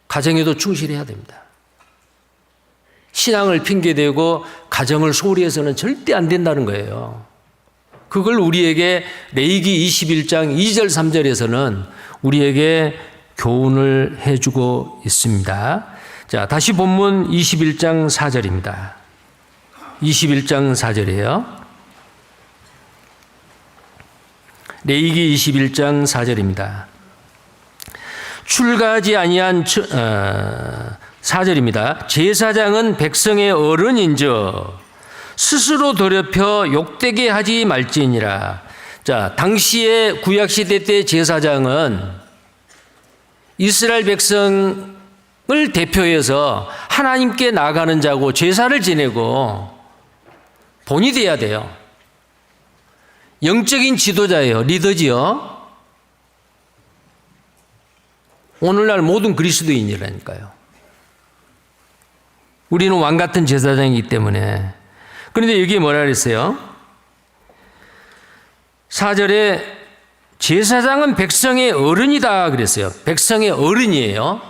가정에도 충실해야 됩니다. 신앙을 핑계대고 가정을 소홀히 해서는 절대 안 된다는 거예요. 그걸 우리에게 레위기 21장 2절 3절에서는 우리에게 교훈을 해주고 있습니다. 자, 다시 본문 21장 4절입니다. 21장 4절이에요. 레위기 21장 4절입니다. 출가하지 아니한 4절입니다. 제사장은 백성의 어른인저 스스로 더럽혀 욕되게 하지 말지니라. 자, 당시의 구약시대 때 제사장은 이스라엘 백성을 대표해서 하나님께 나아가는 자고 제사를 지내고 본이 돼야 돼요. 영적인 지도자예요. 리더지요. 오늘날 모든 그리스도인이라니까요. 우리는 왕 같은 제사장이기 때문에. 그런데 여기에 뭐라 그랬어요? 4절에 제사장은 백성의 어른이다 그랬어요. 백성의 어른이에요.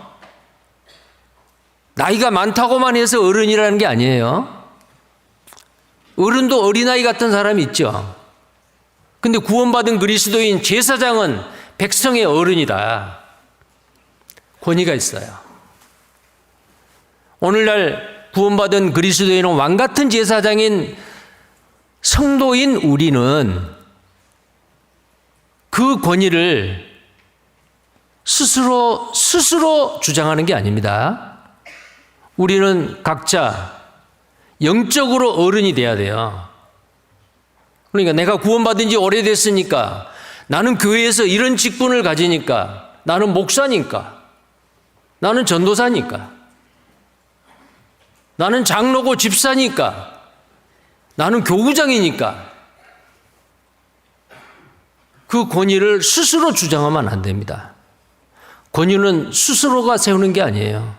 나이가 많다고만 해서 어른이라는 게 아니에요. 어른도 어린아이 같은 사람이 있죠. 근데 구원받은 그리스도인 제사장은 백성의 어른이다. 권위가 있어요. 오늘날 구원받은 그리스도인은 왕같은 제사장인 성도인 우리는 그 권위를 스스로 주장하는 게 아닙니다. 우리는 각자 영적으로 어른이 돼야 돼요. 그러니까 내가 구원받은 지 오래됐으니까 나는 교회에서 이런 직분을 가지니까 나는 목사니까 나는 전도사니까 나는 장로고 집사니까 나는 교구장이니까 그 권위를 스스로 주장하면 안 됩니다. 권위는 스스로가 세우는 게 아니에요.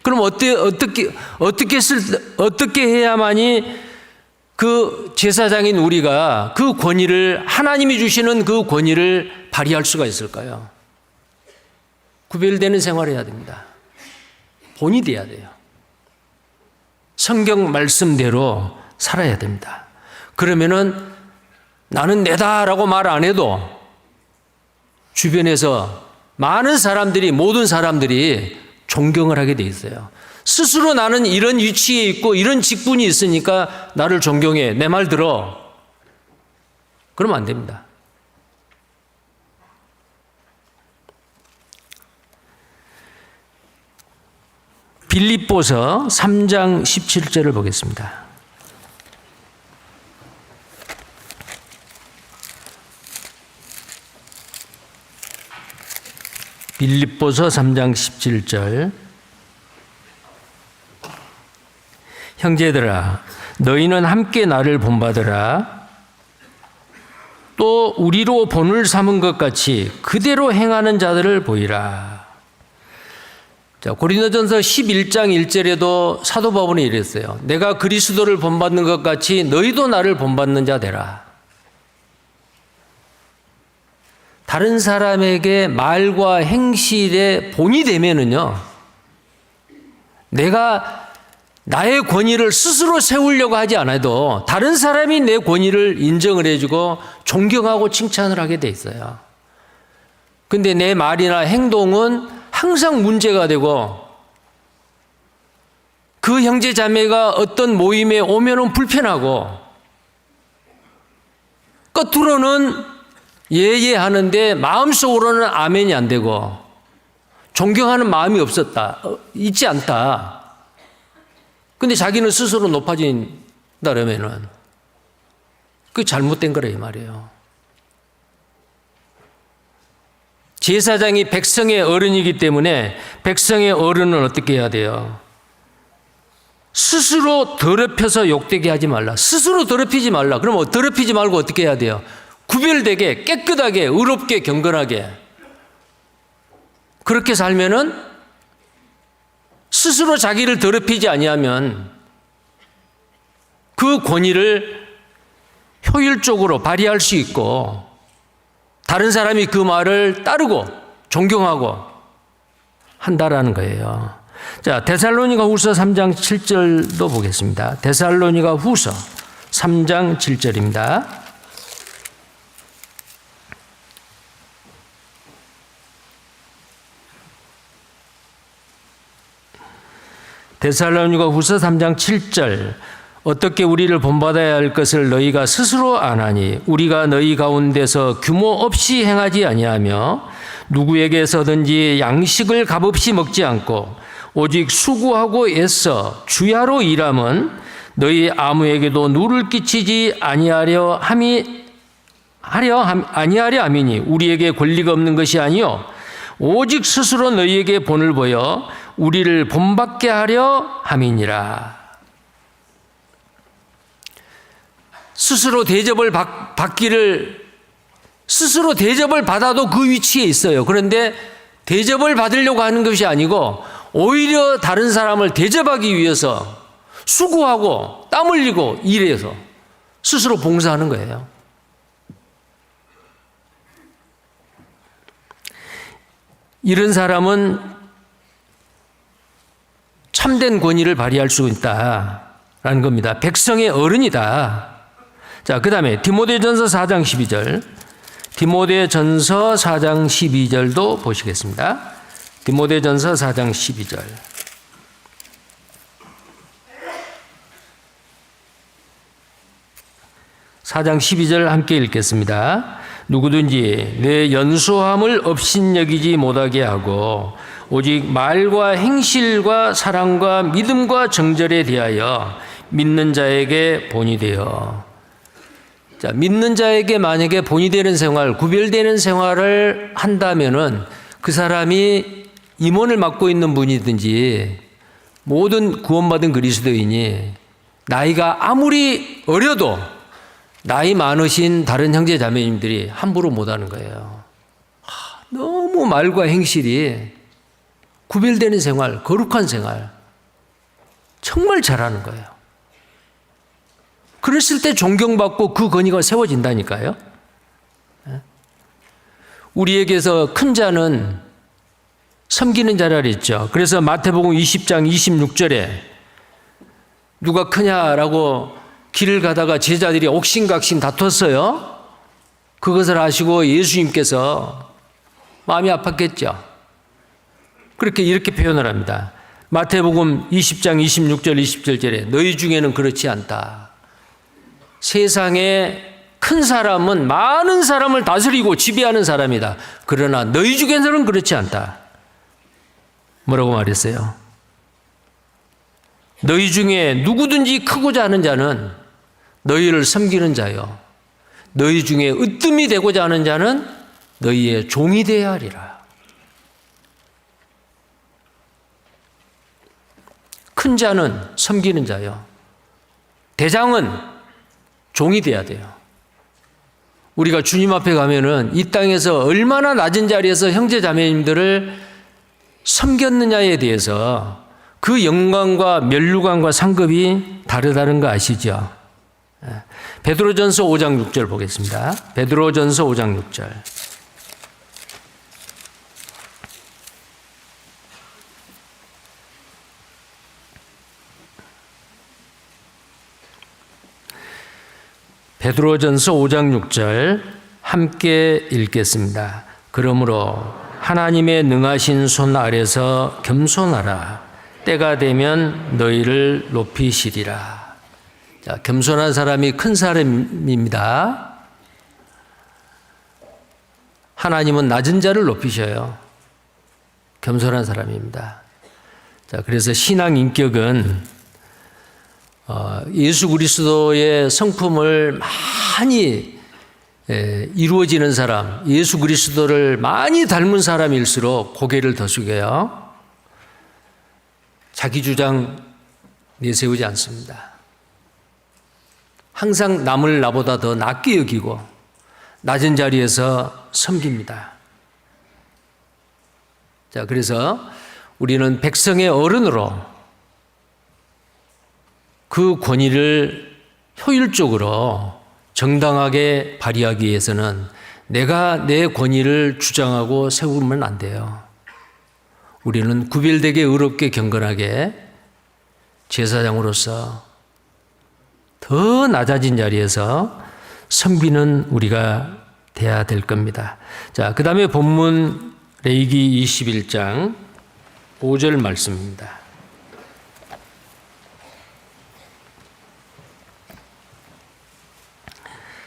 그럼 어떻게 해야만이 그 제사장인 우리가 그 권위를 하나님이 주시는 그 권위를 발휘할 수가 있을까요? 구별되는 생활을 해야 됩니다. 본이 돼야 돼요. 성경 말씀대로 살아야 됩니다. 그러면은 나는 내다라고 말 안 해도 주변에서 많은 사람들이, 모든 사람들이 존경을 하게 돼 있어요. 스스로 나는 이런 위치에 있고 이런 직분이 있으니까 나를 존경해. 내 말 들어. 그러면 안 됩니다. 빌립보서 3장 17절을 보겠습니다. 빌립보서 3장 17절. 형제들아, 너희는 함께 나를 본받으라. 또 우리로 본을 삼은 것 같이 그대로 행하는 자들을 보이라. 자, 고린도전서 11장 1절에도 사도 바울이 이랬어요. 내가 그리스도를 본받는 것 같이 너희도 나를 본받는 자 되라. 다른 사람에게 말과 행실의 본이 되면은요, 내가 나의 권위를 스스로 세우려고 하지 않아도 다른 사람이 내 권위를 인정을 해주고 존경하고 칭찬을 하게 돼 있어요. 근데 내 말이나 행동은 항상 문제가 되고 그 형제 자매가 어떤 모임에 오면은 불편하고 겉으로는 예예 하는데 마음속으로는 아멘이 안 되고 존경하는 마음이 있지 않다. 근데 자기는 스스로 높아진다면은 그게 잘못된 거라 이 말이에요. 제사장이 백성의 어른이기 때문에 백성의 어른은 어떻게 해야 돼요? 스스로 더럽혀서 욕되게 하지 말라. 스스로 더럽히지 말라. 그럼 더럽히지 말고 어떻게 해야 돼요? 구별되게 깨끗하게 의롭게 경건하게 그렇게 살면은 스스로 자기를 더럽히지 아니하면 그 권위를 효율적으로 발휘할 수 있고 다른 사람이 그 말을 따르고 존경하고 한다라는 거예요. 자, 데살로니가 후서 3장 7절도 보겠습니다. 데살로니가 후서 3장 7절입니다. 데살로니가 후서 3장 7절. 어떻게 우리를 본받아야 할 것을 너희가 스스로 아나니 우리가 너희 가운데서 규모 없이 행하지 아니하며 누구에게서든지 양식을 값없이 먹지 않고 오직 수고하고 애써 주야로 일함은 너희 아무에게도 누를 끼치지 아니하려 함이니 우리에게 권리가 없는 것이 아니요 오직 스스로 너희에게 본을 보여 우리를 본받게 하려 함이니라. 스스로 대접을 받아도 그 위치에 있어요. 그런데 대접을 받으려고 하는 것이 아니고 오히려 다른 사람을 대접하기 위해서 수고하고 땀 흘리고 일해서 스스로 봉사하는 거예요. 이런 사람은 참된 권위를 발휘할 수 있다라는 겁니다. 백성의 어른이다. 자, 그 다음에 디모데전서 4장 12절. 디모데전서 4장 12절도 보시겠습니다. 디모데전서 4장 12절. (4장 12절) 함께 읽겠습니다. 누구든지 내 연소함을 업신여기지 못하게 하고 오직 말과 행실과 사랑과 믿음과 정절에 대하여 믿는 자에게 본이 되어. 자, 믿는 자에게 만약에 본이 되는 생활, 구별되는 생활을 한다면은 그 사람이 임원을 맡고 있는 분이든지 모든 구원받은 그리스도인이 나이가 아무리 어려도 나이 많으신 다른 형제 자매님들이 함부로 못하는 거예요. 너무 말과 행실이 구별되는 생활, 거룩한 생활 정말 잘하는 거예요. 그랬을 때 존경받고 그 권위가 세워진다니까요. 우리에게서 큰 자는 섬기는 자라 그랬죠. 그래서 마태복음 20장 26절에 누가 크냐라고 길을 가다가 제자들이 옥신각신 다퉜어요. 그것을 아시고 예수님께서 마음이 아팠겠죠. 이렇게 표현을 합니다. 마태복음 20장 26절 27절에 너희 중에는 그렇지 않다. 세상에 큰 사람은 많은 사람을 다스리고 지배하는 사람이다. 그러나 너희 중에서는 그렇지 않다. 뭐라고 말했어요? 너희 중에 누구든지 크고자 하는 자는 너희를 섬기는 자요. 너희 중에 으뜸이 되고자 하는 자는 너희의 종이 되어야 하리라. 큰 자는 섬기는 자요. 대장은 종이 돼야 돼요. 우리가 주님 앞에 가면은 이 땅에서 얼마나 낮은 자리에서 형제 자매님들을 섬겼느냐에 대해서 그 영광과 면류관과 상급이 다르다는 거 아시죠? 베드로전서 5장 6절 보겠습니다. 베드로전서 5장 6절. 베드로전서 5장 6절 함께 읽겠습니다. 그러므로 하나님의 능하신 손 아래서 겸손하라. 때가 되면 너희를 높이시리라. 자, 겸손한 사람이 큰 사람입니다. 하나님은 낮은 자를 높이셔요. 겸손한 사람입니다. 자, 그래서 신앙 인격은 예수 그리스도의 성품을 많이 이루어지는 사람, 예수 그리스도를 많이 닮은 사람일수록 고개를 더 숙여요. 자기 주장 내세우지 않습니다. 항상 남을 나보다 더 낮게 여기고 낮은 자리에서 섬깁니다. 자, 그래서 우리는 백성의 어른으로 그 권위를 효율적으로 정당하게 발휘하기 위해서는 내가 내 권위를 주장하고 세우면 안 돼요. 우리는 구별되게 의롭게 경건하게 제사장으로서 더 낮아진 자리에서 섬기는 우리가 돼야 될 겁니다. 자, 그 다음에 본문 레위기 21장 5절 말씀입니다.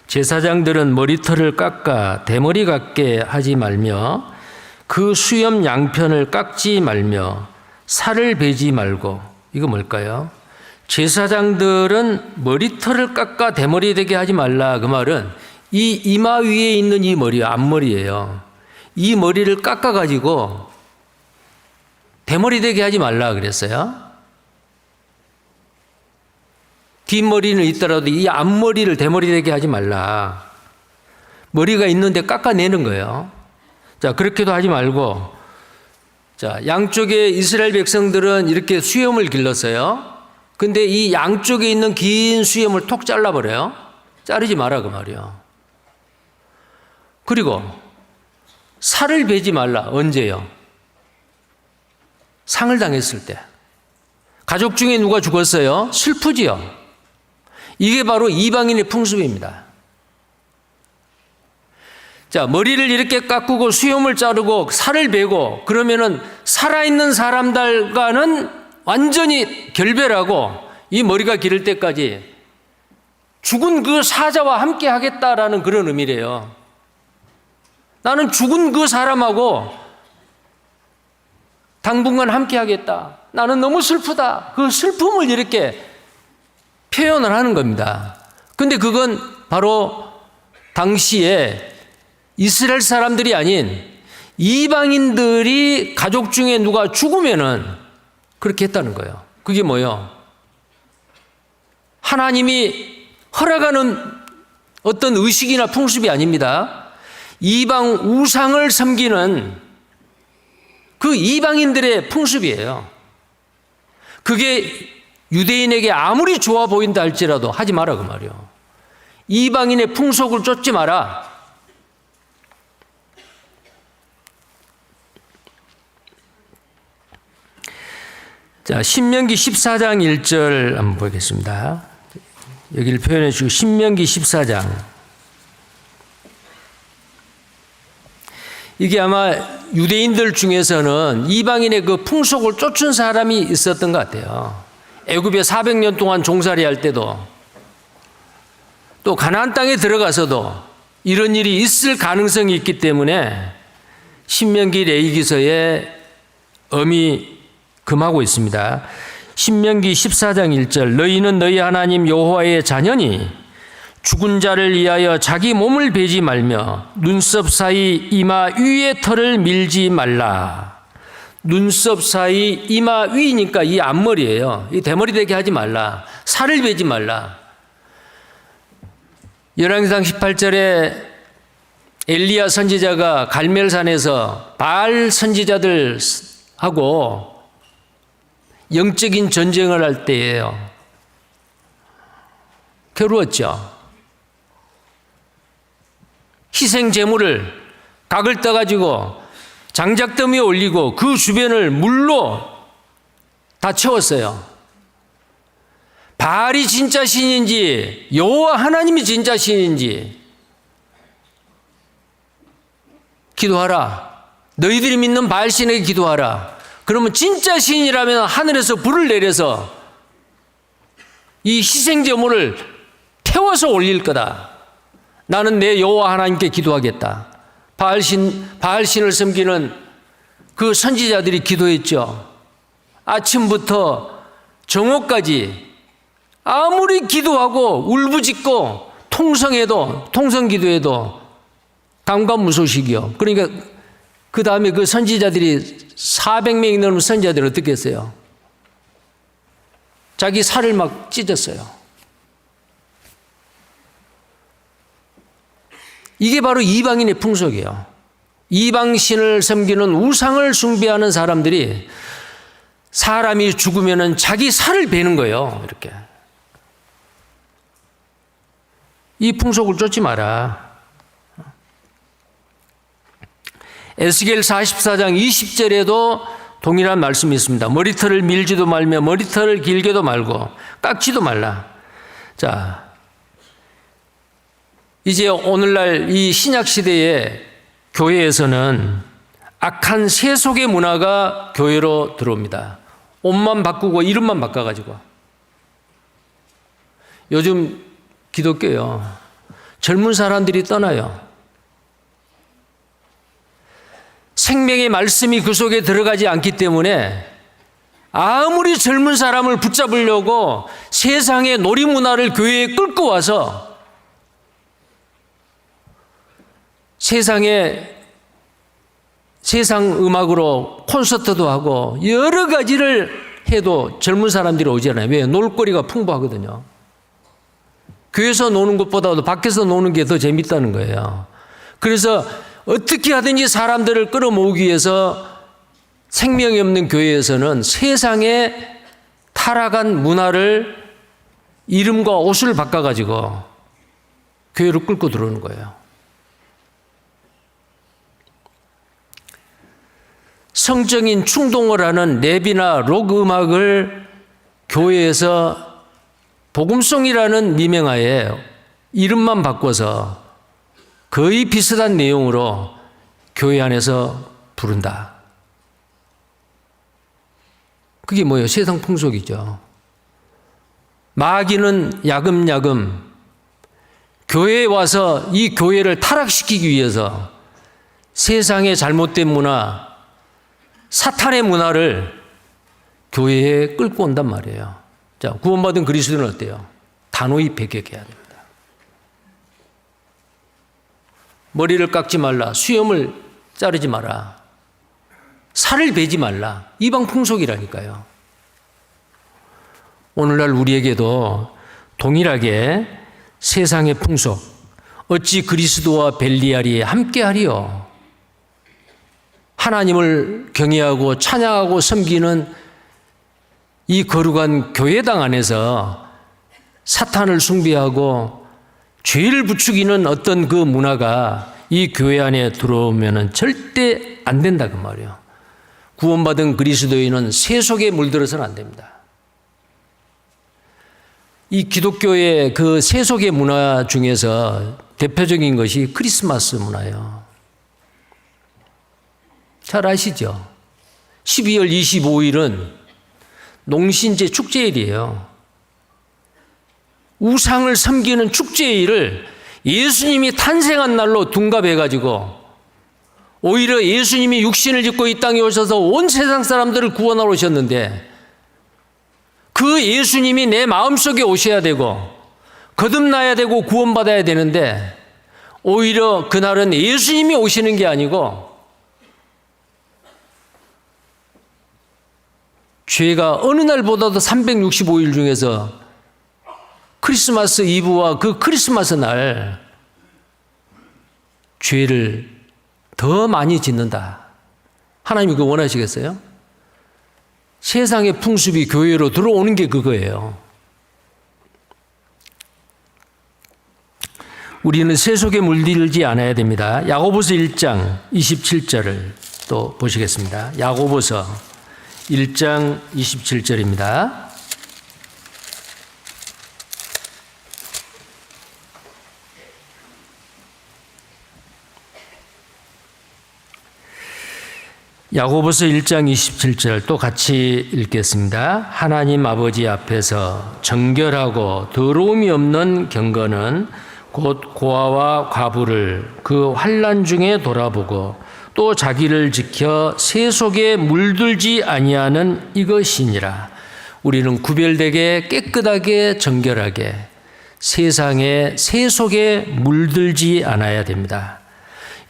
제사장들은 머리털을 깎아 대머리 같게 하지 말며 그 수염 양편을 깎지 말며 살을 베지 말고. 이거 뭘까요? 제사장들은 머리털을 깎아 대머리 되게 하지 말라. 그 말은 이 이마 위에 있는 이 머리, 앞머리예요. 이 머리를 깎아가지고 대머리 되게 하지 말라 그랬어요. 뒷머리는 있더라도 이 앞머리를 대머리 되게 하지 말라. 머리가 있는데 깎아내는 거예요. 자, 그렇게도 하지 말고, 자, 양쪽에 이스라엘 백성들은 이렇게 수염을 길렀어요. 근데 이 양쪽에 있는 긴 수염을 톡 잘라버려요. 자르지 마라 그 말이요. 그리고 살을 베지 말라. 언제요? 상을 당했을 때. 가족 중에 누가 죽었어요? 슬프지요. 이게 바로 이방인의 풍습입니다. 자, 머리를 이렇게 깎고 수염을 자르고 살을 베고 그러면은 살아있는 사람들과는 완전히 결별하고 이 머리가 기를 때까지 죽은 그 사자와 함께 하겠다라는 그런 의미래요. 나는 죽은 그 사람하고 당분간 함께 하겠다. 나는 너무 슬프다. 그 슬픔을 이렇게 표현을 하는 겁니다. 근데 그건 바로 당시에 이스라엘 사람들이 아닌 이방인들이 가족 중에 누가 죽으면은 그렇게 했다는 거예요. 그게 뭐예요? 하나님이 허락하는 어떤 의식이나 풍습이 아닙니다. 이방 우상을 섬기는 그 이방인들의 풍습이에요. 그게 유대인에게 아무리 좋아 보인다 할지라도 하지 마라 그 말이요. 이방인의 풍속을 쫓지 마라. 자, 신명기 14장 1절 한번 보겠습니다. 여기를 표현해 주시고 신명기 14장. 이게 아마 유대인들 중에서는 이방인의 그 풍속을 쫓은 사람이 있었던 것 같아요. 애굽에 400년 동안 종살이 할 때도 또 가나안 땅에 들어가서도 이런 일이 있을 가능성이 있기 때문에 신명기 레위기서에 엄히 금하고 있습니다. 신명기 14장 1절 너희는 너희 하나님 여호와의 자녀니 죽은 자를 위하여 자기 몸을 베지 말며 눈썹 사이 이마 위의 털을 밀지 말라. 눈썹 사이 이마 위니까 이 앞머리예요. 이 대머리 되게 하지 말라. 살을 베지 말라. 열왕기상 18절에 엘리야 선지자가 갈멜산에서 바알 선지자들하고 영적인 전쟁을 할 때예요. 겨루었죠. 희생 제물을 각을 떠가지고 장작더미에 올리고 그 주변을 물로 다 채웠어요. 바알이 진짜 신인지 여호와 하나님이 진짜 신인지 기도하라. 너희들이 믿는 바알 신에게 기도하라. 그러면 진짜 신이라면 하늘에서 불을 내려서 이 희생 제물을 태워서 올릴 거다. 나는 내 여호와 하나님께 기도하겠다. 바알신을 섬기는 그 선지자들이 기도했죠. 아침부터 정오까지 아무리 기도하고 울부짖고 통성기도해도 감감무소식이요. 그러니까 그 다음에 그 선지자들이 400명이 넘는 선지자들이 어떻게 했어요? 자기 살을 막 찢었어요. 이게 바로 이방인의 풍속이에요. 이방신을 섬기는 우상을 숭배하는 사람들이 사람이 죽으면 자기 살을 베는 거예요. 이렇게. 이 풍속을 쫓지 마라. 에스겔 44장 20절에도 동일한 말씀이 있습니다. 머리털을 밀지도 말며 머리털을 길게도 말고 깎지도 말라. 자, 이제 오늘날 이 신약 시대에 교회에서는 악한 세속의 문화가 교회로 들어옵니다. 옷만 바꾸고 이름만 바꿔가지고. 요즘 기독교요. 젊은 사람들이 떠나요. 생명의 말씀이 그 속에 들어가지 않기 때문에 아무리 젊은 사람을 붙잡으려고 세상의 놀이 문화를 교회에 끌고 와서 세상 음악으로 콘서트도 하고 여러 가지를 해도 젊은 사람들이 오잖아요. 왜? 놀거리가 풍부하거든요. 교회에서 노는 것보다도 밖에서 노는 게 더 재밌다는 거예요. 그래서 어떻게 하든지 사람들을 끌어모으기 위해서 생명이 없는 교회에서는 세상에 타락한 문화를 이름과 옷을 바꿔가지고 교회로 끌고 들어오는 거예요. 성적인 충동을 하는 랩이나 록 음악을 교회에서 복음송이라는 미명하에 이름만 바꿔서 거의 비슷한 내용으로 교회 안에서 부른다. 그게 뭐예요? 세상 풍속이죠. 마귀는 야금야금 교회에 와서 이 교회를 타락시키기 위해서 세상의 잘못된 문화, 사탄의 문화를 교회에 끌고 온단 말이에요. 자, 구원받은 그리스도는 어때요? 단호히 배격해야 됩니다. 머리를 깎지 말라. 수염을 자르지 마라. 살을 베지 말라. 이방 풍속이라니까요. 오늘날 우리에게도 동일하게 세상의 풍속, 어찌 그리스도와 벨리알이 함께하리요. 하나님을 경외하고 찬양하고 섬기는 이 거룩한 교회당 안에서 사탄을 숭배하고 죄를 부추기는 어떤 그 문화가 이 교회 안에 들어오면 절대 안 된다 그 말이에요. 구원받은 그리스도인은 세속에 물들어서는 안 됩니다. 이 기독교의 그 세속의 문화 중에서 대표적인 것이 크리스마스 문화예요. 잘 아시죠? 12월 25일은 농신제 축제일이에요. 우상을 섬기는 축제일을 예수님이 탄생한 날로 둔갑해가지고 오히려 예수님이 육신을 입고 이 땅에 오셔서 온 세상 사람들을 구원하러 오셨는데 그 예수님이 내 마음속에 오셔야 되고 거듭나야 되고 구원받아야 되는데 오히려 그날은 예수님이 오시는 게 아니고 죄가 어느 날보다도 365일 중에서 크리스마스 이브와 그 크리스마스 날 죄를 더 많이 짓는다. 하나님이 그거 원하시겠어요? 세상의 풍습이 교회로 들어오는 게 그거예요. 우리는 세속에 물들지 않아야 됩니다. 야고보서 1장 27절을 또 보시겠습니다. 야고보서 1장 27절입니다. 야고보서 1장 27절 또 같이 읽겠습니다. 하나님 아버지 앞에서 정결하고 더러움이 없는 경건은 곧 고아와 과부를 그 환난 중에 돌아보고 또 자기를 지켜 세속에 물들지 아니하는 이것이니라. 우리는 구별되게 깨끗하게 정결하게 세상에 세속에 물들지 않아야 됩니다.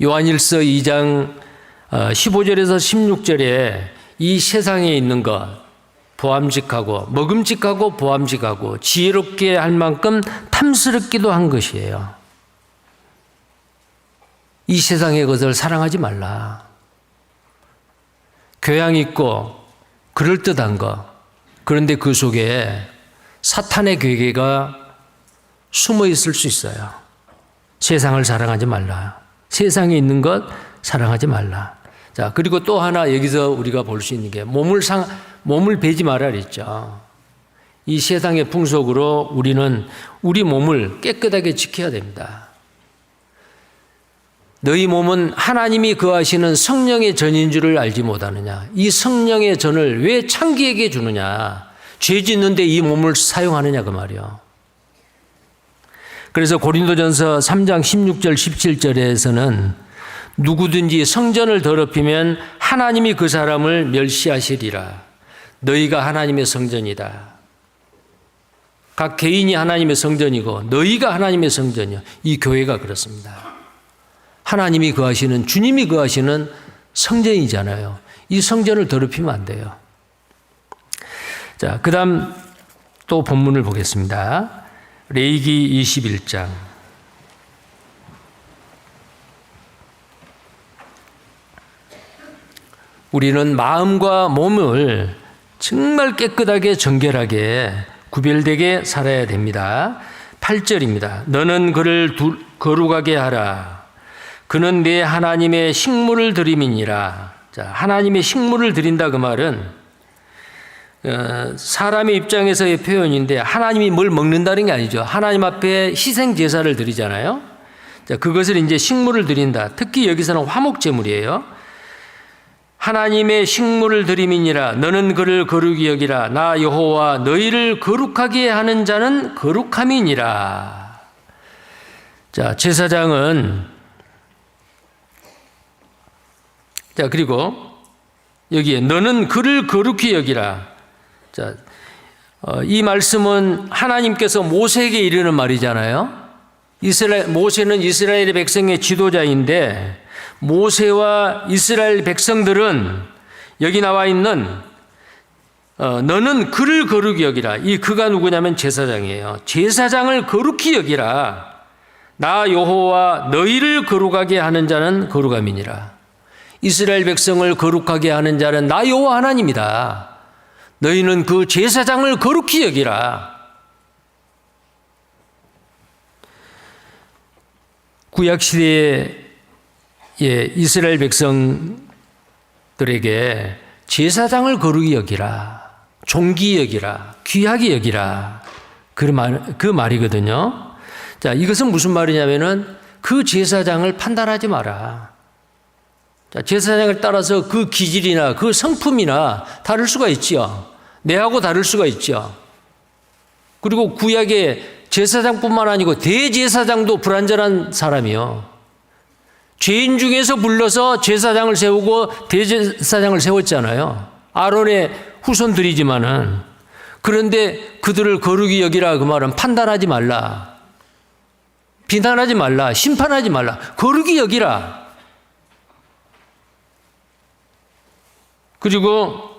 요한일서 2장 15절에서 16절에 이 세상에 있는 것 보암직하고 먹음직하고 보암직하고 지혜롭게 할 만큼 탐스럽기도 한 것이에요. 이 세상의 것을 사랑하지 말라. 교양 있고 그럴듯한 것, 그런데 그 속에 사탄의 괴계가 숨어 있을 수 있어요. 세상을 사랑하지 말라. 세상에 있는 것 사랑하지 말라. 자, 그리고 또 하나 여기서 우리가 볼 수 있는 게 몸을 베지 말라 그랬죠. 이 세상의 풍속으로 우리는 우리 몸을 깨끗하게 지켜야 됩니다. 너희 몸은 하나님이 거하시는 성령의 전인 줄을 알지 못하느냐. 이 성령의 전을 왜 창기에게 주느냐. 죄 짓는데 이 몸을 사용하느냐 그 말이요. 그래서 고린도전서 3장 16절 17절에서는 누구든지 성전을 더럽히면 하나님이 그 사람을 멸시하시리라. 너희가 하나님의 성전이다. 각 개인이 하나님의 성전이고 너희가 하나님의 성전이야. 이 교회가 그렇습니다. 하나님이 거하시는, 주님이 거하시는 성전이잖아요. 이 성전을 더럽히면 안 돼요. 자, 그 다음 또 본문을 보겠습니다. 레위기 21장. 우리는 마음과 몸을 정말 깨끗하게 정결하게 구별되게 살아야 됩니다. 8절입니다. 너는 그를 거룩하게 하라. 그는 내 하나님의 식물을 드림이니라. 자, 하나님의 식물을 드린다 그 말은 사람의 입장에서의 표현인데 하나님이 뭘 먹는다는 게 아니죠. 하나님 앞에 희생 제사를 드리잖아요. 자, 그것을 이제 식물을 드린다. 특히 여기서는 화목제물이에요. 하나님의 식물을 드림이니라. 너는 그를 거룩히 여기라. 나 여호와 너희를 거룩하게 하는 자는 거룩함이니라. 자, 제사장은 자, 그리고 여기에 너는 그를 거룩히 여기라. 자, 이 말씀은 하나님께서 모세에게 이르는 말이잖아요. 모세는 이스라엘의 백성의 지도자인데 모세와 이스라엘 백성들은 여기 나와 있는 너는 그를 거룩히 여기라. 이 그가 누구냐면 제사장이에요. 제사장을 거룩히 여기라. 나 여호와 너희를 거룩하게 하는 자는 거룩함이니라. 이스라엘 백성을 거룩하게 하는 자는 나 여호와 하나님이다. 너희는 그 제사장을 거룩히 여기라. 구약시대의 이스라엘 백성들에게 제사장을 거룩히 여기라. 존귀히 여기라. 귀하게 여기라. 그 말이거든요. 자, 이것은 무슨 말이냐면은 그 제사장을 판단하지 마라. 자, 제사장을 따라서 그 기질이나 그 성품이나 다를 수가 있죠. 내하고 다를 수가 있죠. 그리고 구약의 제사장뿐만 아니고 대제사장도 불완전한 사람이요. 죄인 중에서 불러서 제사장을 세우고 대제사장을 세웠잖아요. 아론의 후손들이지만은. 그런데 그들을 거룩히 여기라 그 말은 판단하지 말라. 비난하지 말라. 심판하지 말라. 거룩히 여기라. 그리고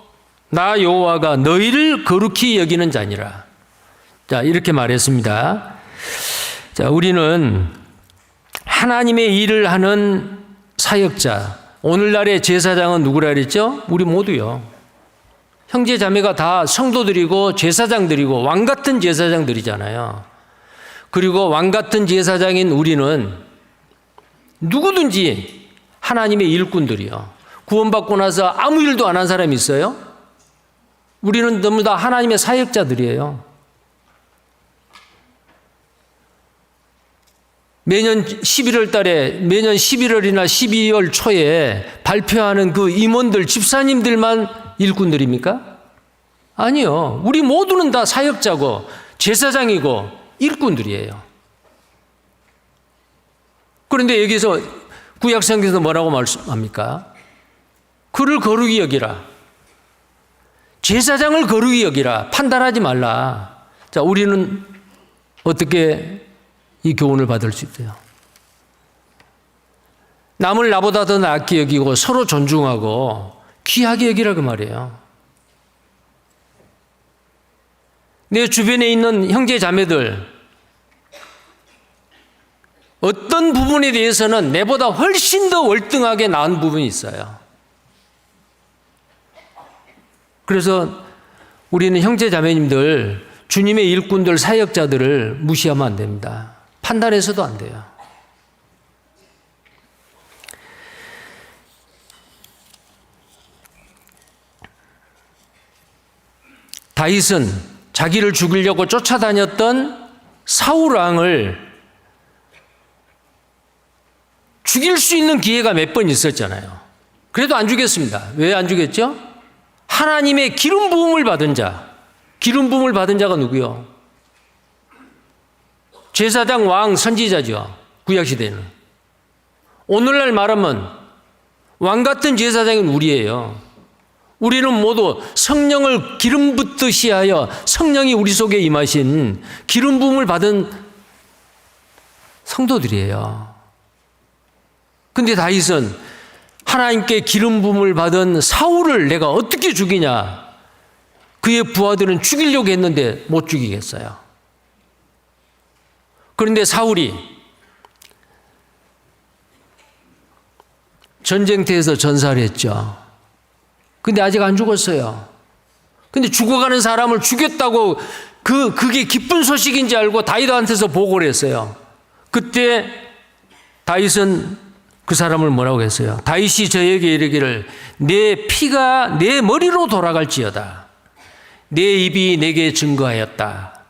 나 여호와가 너희를 거룩히 여기는 자니라. 자, 이렇게 말했습니다. 자, 우리는 하나님의 일을 하는 사역자, 오늘날의 제사장은 누구라 그랬죠? 우리 모두요. 형제 자매가 다 성도들이고 제사장들이고 왕 같은 제사장들이잖아요. 그리고 왕 같은 제사장인 우리는 누구든지 하나님의 일꾼들이요. 구원받고 나서 아무 일도 안 한 사람이 있어요? 우리는 전부 다 하나님의 사역자들이에요. 매년 11월 달에, 매년 11월이나 12월 초에 발표하는 그 임원들, 집사님들만 일꾼들입니까? 아니요. 우리 모두는 다 사역자고 제사장이고 일꾼들이에요. 그런데 여기서 구약성경에서 뭐라고 말씀합니까? 그를 거룩히 여기라. 제사장을 거룩히 여기라. 판단하지 말라. 자, 우리는 어떻게 이 교훈을 받을 수 있어요? 남을 나보다 더 낫게 여기고 서로 존중하고 귀하게 여기라 그 말이에요. 내 주변에 있는 형제 자매들 어떤 부분에 대해서는 내보다 훨씬 더 월등하게 나은 부분이 있어요. 그래서 우리는 형제 자매님들, 주님의 일꾼들, 사역자들을 무시하면 안 됩니다. 판단해서도 안 돼요. 다윗은 자기를 죽이려고 쫓아다녔던 사울 왕을 죽일 수 있는 기회가 몇 번 있었잖아요. 그래도 안 죽였습니다. 왜 안 죽였죠? 하나님의 기름 부음을 받은 자. 기름 부음을 받은 자가 누구요? 제사장, 왕, 선지자죠. 구약시대는. 오늘날 말하면 왕 같은 제사장은 우리예요. 우리는 모두 성령을 기름 붓듯이 하여 성령이 우리 속에 임하신 기름 부음을 받은 성도들이에요. 근데 다윗은 하나님께 기름 부음을 받은 사울을 내가 어떻게 죽이냐? 그의 부하들은 죽이려고 했는데 못 죽이겠어요. 그런데 사울이 전쟁터에서 전사를 했죠. 근데 아직 안 죽었어요. 근데 죽어가는 사람을 죽였다고 그게 기쁜 소식인지 알고 다윗한테서 보고를 했어요. 그때 다윗은 그 사람을 뭐라고 했어요? 다윗이 저에게 이르기를 내 피가 내 머리로 돌아갈지어다. 내 입이 내게 증거하였다.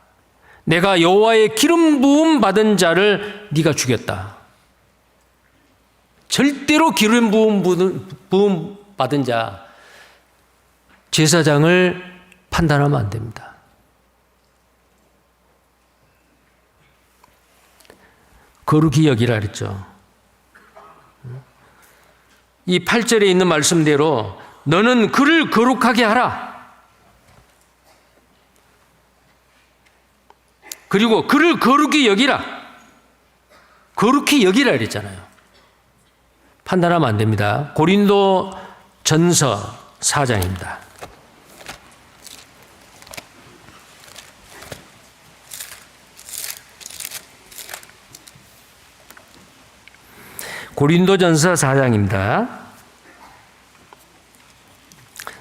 내가 여호와의 기름 부음 받은 자를 네가 죽였다. 절대로 기름 부음 받은 자, 제사장을 판단하면 안 됩니다. 거룩히 여기라 그랬죠. 이 8절에 있는 말씀대로 너는 그를 거룩하게 하라. 그리고 그를 거룩히 여기라. 거룩히 여기라 그랬잖아요. 판단하면 안 됩니다. 고린도 전서 4장입니다. 고린도전서 4장입니다.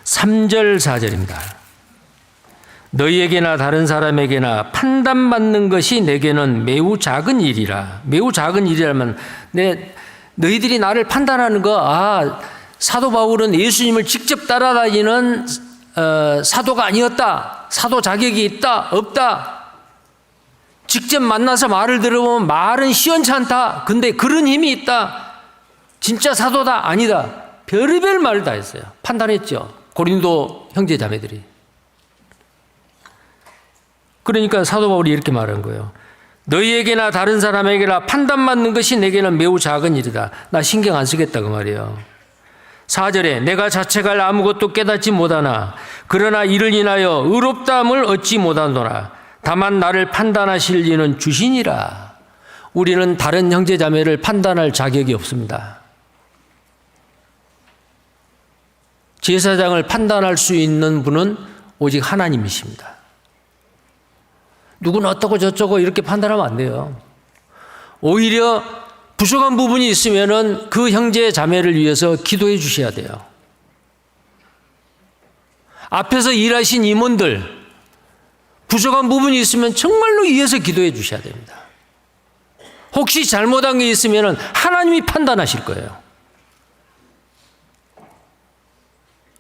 3절 4절입니다. 너희에게나 다른 사람에게나 판단받는 것이 내게는 매우 작은 일이라. 매우 작은 일이라면 너희들이 나를 판단하는 거, 사도 바울은 예수님을 직접 따라다니는 사도가 아니었다. 사도 자격이 있다, 없다. 직접 만나서 말을 들어보면 말은 시원치 않다. 근데 그런 힘이 있다. 진짜 사도다, 아니다. 별의별 말을 다 했어요. 판단했죠. 고린도 형제 자매들이. 그러니까 사도 바울이 이렇게 말한 거예요. 너희에게나 다른 사람에게나 판단받는 것이 내게는 매우 작은 일이다. 나 신경 안 쓰겠다 그 말이에요. 4절에 내가 자책할 아무것도 깨닫지 못하나 그러나 이를 인하여 의롭다함을 얻지 못하노라. 다만 나를 판단하실 이는 주시니라. 우리는 다른 형제 자매를 판단할 자격이 없습니다. 제사장을 판단할 수 있는 분은 오직 하나님이십니다. 누구는 어떻고 저쩌고 이렇게 판단하면 안 돼요. 오히려 부족한 부분이 있으면은 그 형제 자매를 위해서 기도해 주셔야 돼요. 앞에서 일하신 임원들 부족한 부분이 있으면 정말로 위해서 기도해 주셔야 됩니다. 혹시 잘못한 게 있으면은 하나님이 판단하실 거예요.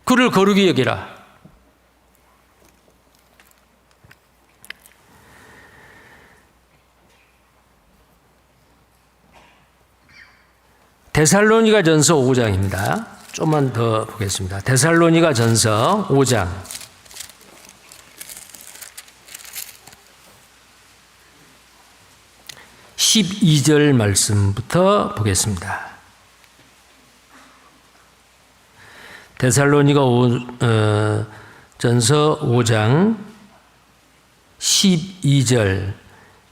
그를 거룩히 여기라. 데살로니가전서 5장입니다. 좀만 더 보겠습니다. 데살로니가전서 5장 12절 말씀부터 보겠습니다. 데살로니가 전서 5장 12절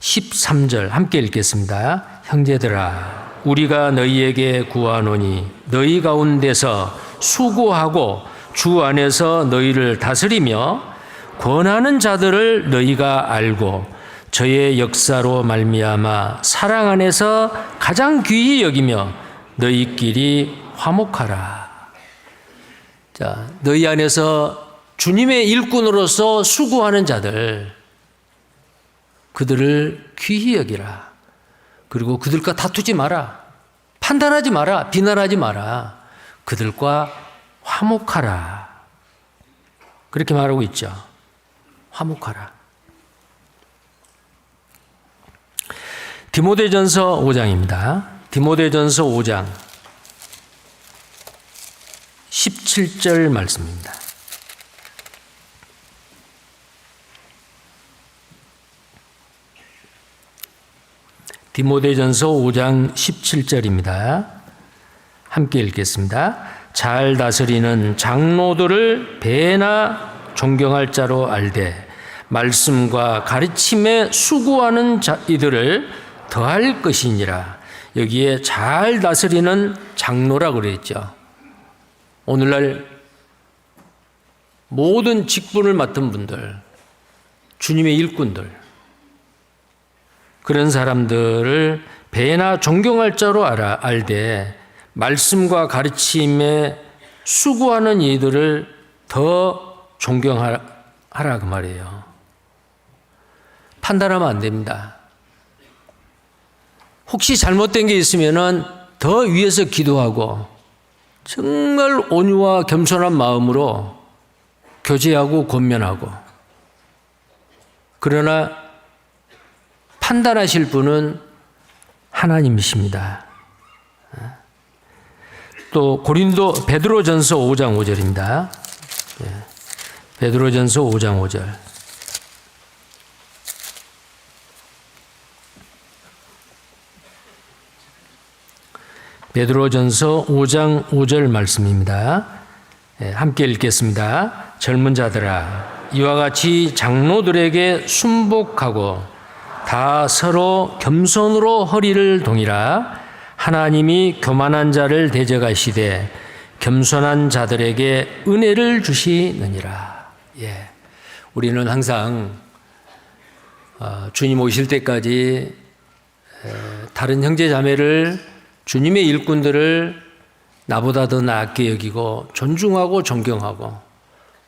13절 함께 읽겠습니다. 형제들아 우리가 너희에게 구하노니 너희 가운데서 수고하고 주 안에서 너희를 다스리며 권하는 자들을 너희가 알고 저의 역사로 말미암아 사랑 안에서 가장 귀히 여기며 너희끼리 화목하라. 자, 너희 안에서 주님의 일꾼으로서 수고하는 자들, 그들을 귀히 여기라. 그리고 그들과 다투지 마라. 판단하지 마라. 비난하지 마라. 그들과 화목하라. 그렇게 말하고 있죠. 화목하라. 디모데전서 5장입니다. 디모데전서 5장 17절 말씀입니다. 디모데전서 5장 17절입니다. 함께 읽겠습니다. 잘 다스리는 장로들을 배나 존경할 자로 알되 말씀과 가르침에 수고하는 이들을 더할 것이니라. 여기에 잘 다스리는 장로라고 그랬죠. 오늘날 모든 직분을 맡은 분들, 주님의 일꾼들, 그런 사람들을 배나 존경할 자로 알되 말씀과 가르침에 수고하는 이들을 더 존경하라 그 말이에요. 판단하면 안 됩니다. 혹시 잘못된 게 있으면은 더 위에서 기도하고 정말 온유와 겸손한 마음으로 교제하고 권면하고, 그러나 판단하실 분은 하나님이십니다. 또 베드로전서 5장 5절입니다. 베드로전서 5장 5절. 베드로전서 5장 5절 말씀입니다. 함께 읽겠습니다. 젊은 자들아 이와 같이 장로들에게 순복하고 다 서로 겸손으로 허리를 동이라. 하나님이 교만한 자를 대적하시되 겸손한 자들에게 은혜를 주시느니라. 우리는 항상 주님 오실 때까지 다른 형제 자매를, 주님의 일꾼들을 나보다 더 낫게 여기고 존중하고 존경하고,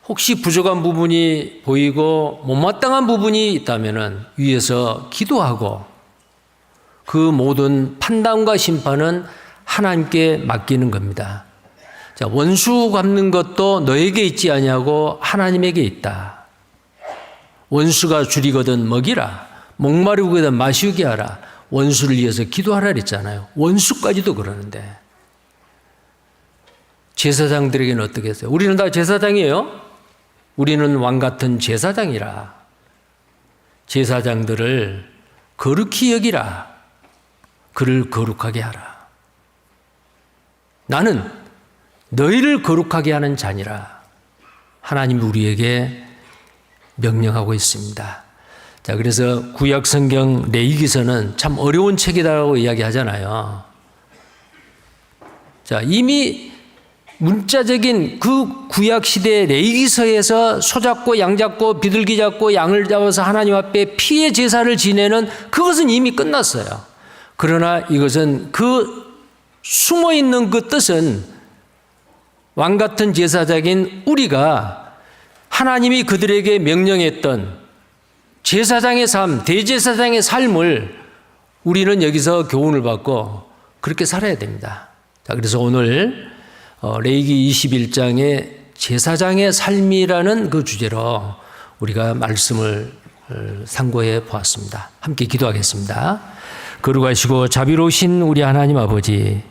혹시 부족한 부분이 보이고 못마땅한 부분이 있다면 위에서 기도하고, 그 모든 판단과 심판은 하나님께 맡기는 겁니다. 자, 원수 갚는 것도 너에게 있지 아니하고 하나님에게 있다. 원수가 줄이거든 먹이라, 목마르거든 마시게 하라. 원수를 위해서 기도하라 그랬잖아요. 원수까지도 그러는데 제사장들에게는 어떻게 했어요? 우리는 다 제사장이에요. 우리는 왕 같은 제사장이라. 제사장들을 거룩히 여기라. 그를 거룩하게 하라. 나는 너희를 거룩하게 하는 자니라. 하나님이 우리에게 명령하고 있습니다. 자, 그래서 구약 성경 레위기서는 참 어려운 책이라고 이야기하잖아요. 자, 이미 문자적인 그 구약 시대의 레위기서에서 소 잡고 양 잡고 비둘기 잡고 양을 잡아서 하나님 앞에 피의 제사를 지내는 그것은 이미 끝났어요. 그러나 이것은 그 숨어 있는 그 뜻은 왕 같은 제사장인 우리가 하나님이 그들에게 명령했던 제사장의 삶, 대제사장의 삶을 우리는 여기서 교훈을 받고 그렇게 살아야 됩니다. 자, 그래서 오늘 레위기 21장의 제사장의 삶이라는 그 주제로 우리가 말씀을 상고해 보았습니다. 함께 기도하겠습니다. 거룩하시고 자비로우신 우리 하나님 아버지,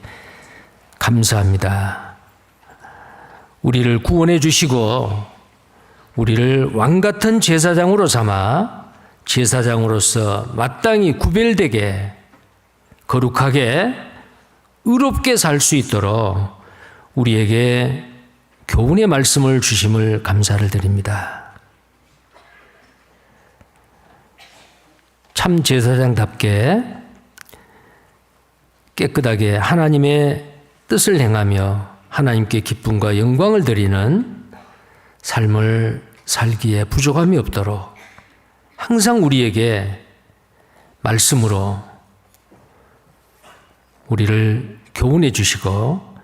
감사합니다. 우리를 구원해 주시고 우리를 왕 같은 제사장으로 삼아 제사장으로서 마땅히 구별되게 거룩하게 의롭게 살 수 있도록 우리에게 교훈의 말씀을 주심을 감사를 드립니다. 참 제사장답게 깨끗하게 하나님의 뜻을 행하며 하나님께 기쁨과 영광을 드리는 삶을 살기에 부족함이 없도록 항상 우리에게 말씀으로 우리를 교훈해 주시고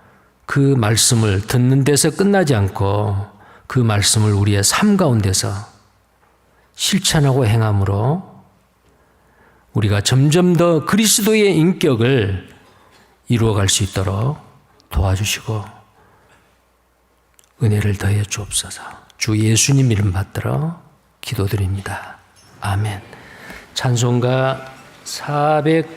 그 말씀을 듣는 데서 끝나지 않고 그 말씀을 우리의 삶 가운데서 실천하고 행함으로 우리가 점점 더 그리스도의 인격을 이루어갈 수 있도록 도와주시고 은혜를 더해 주옵소서. 주 예수님 이름 받들어 기도드립니다. 아멘. 찬송가 490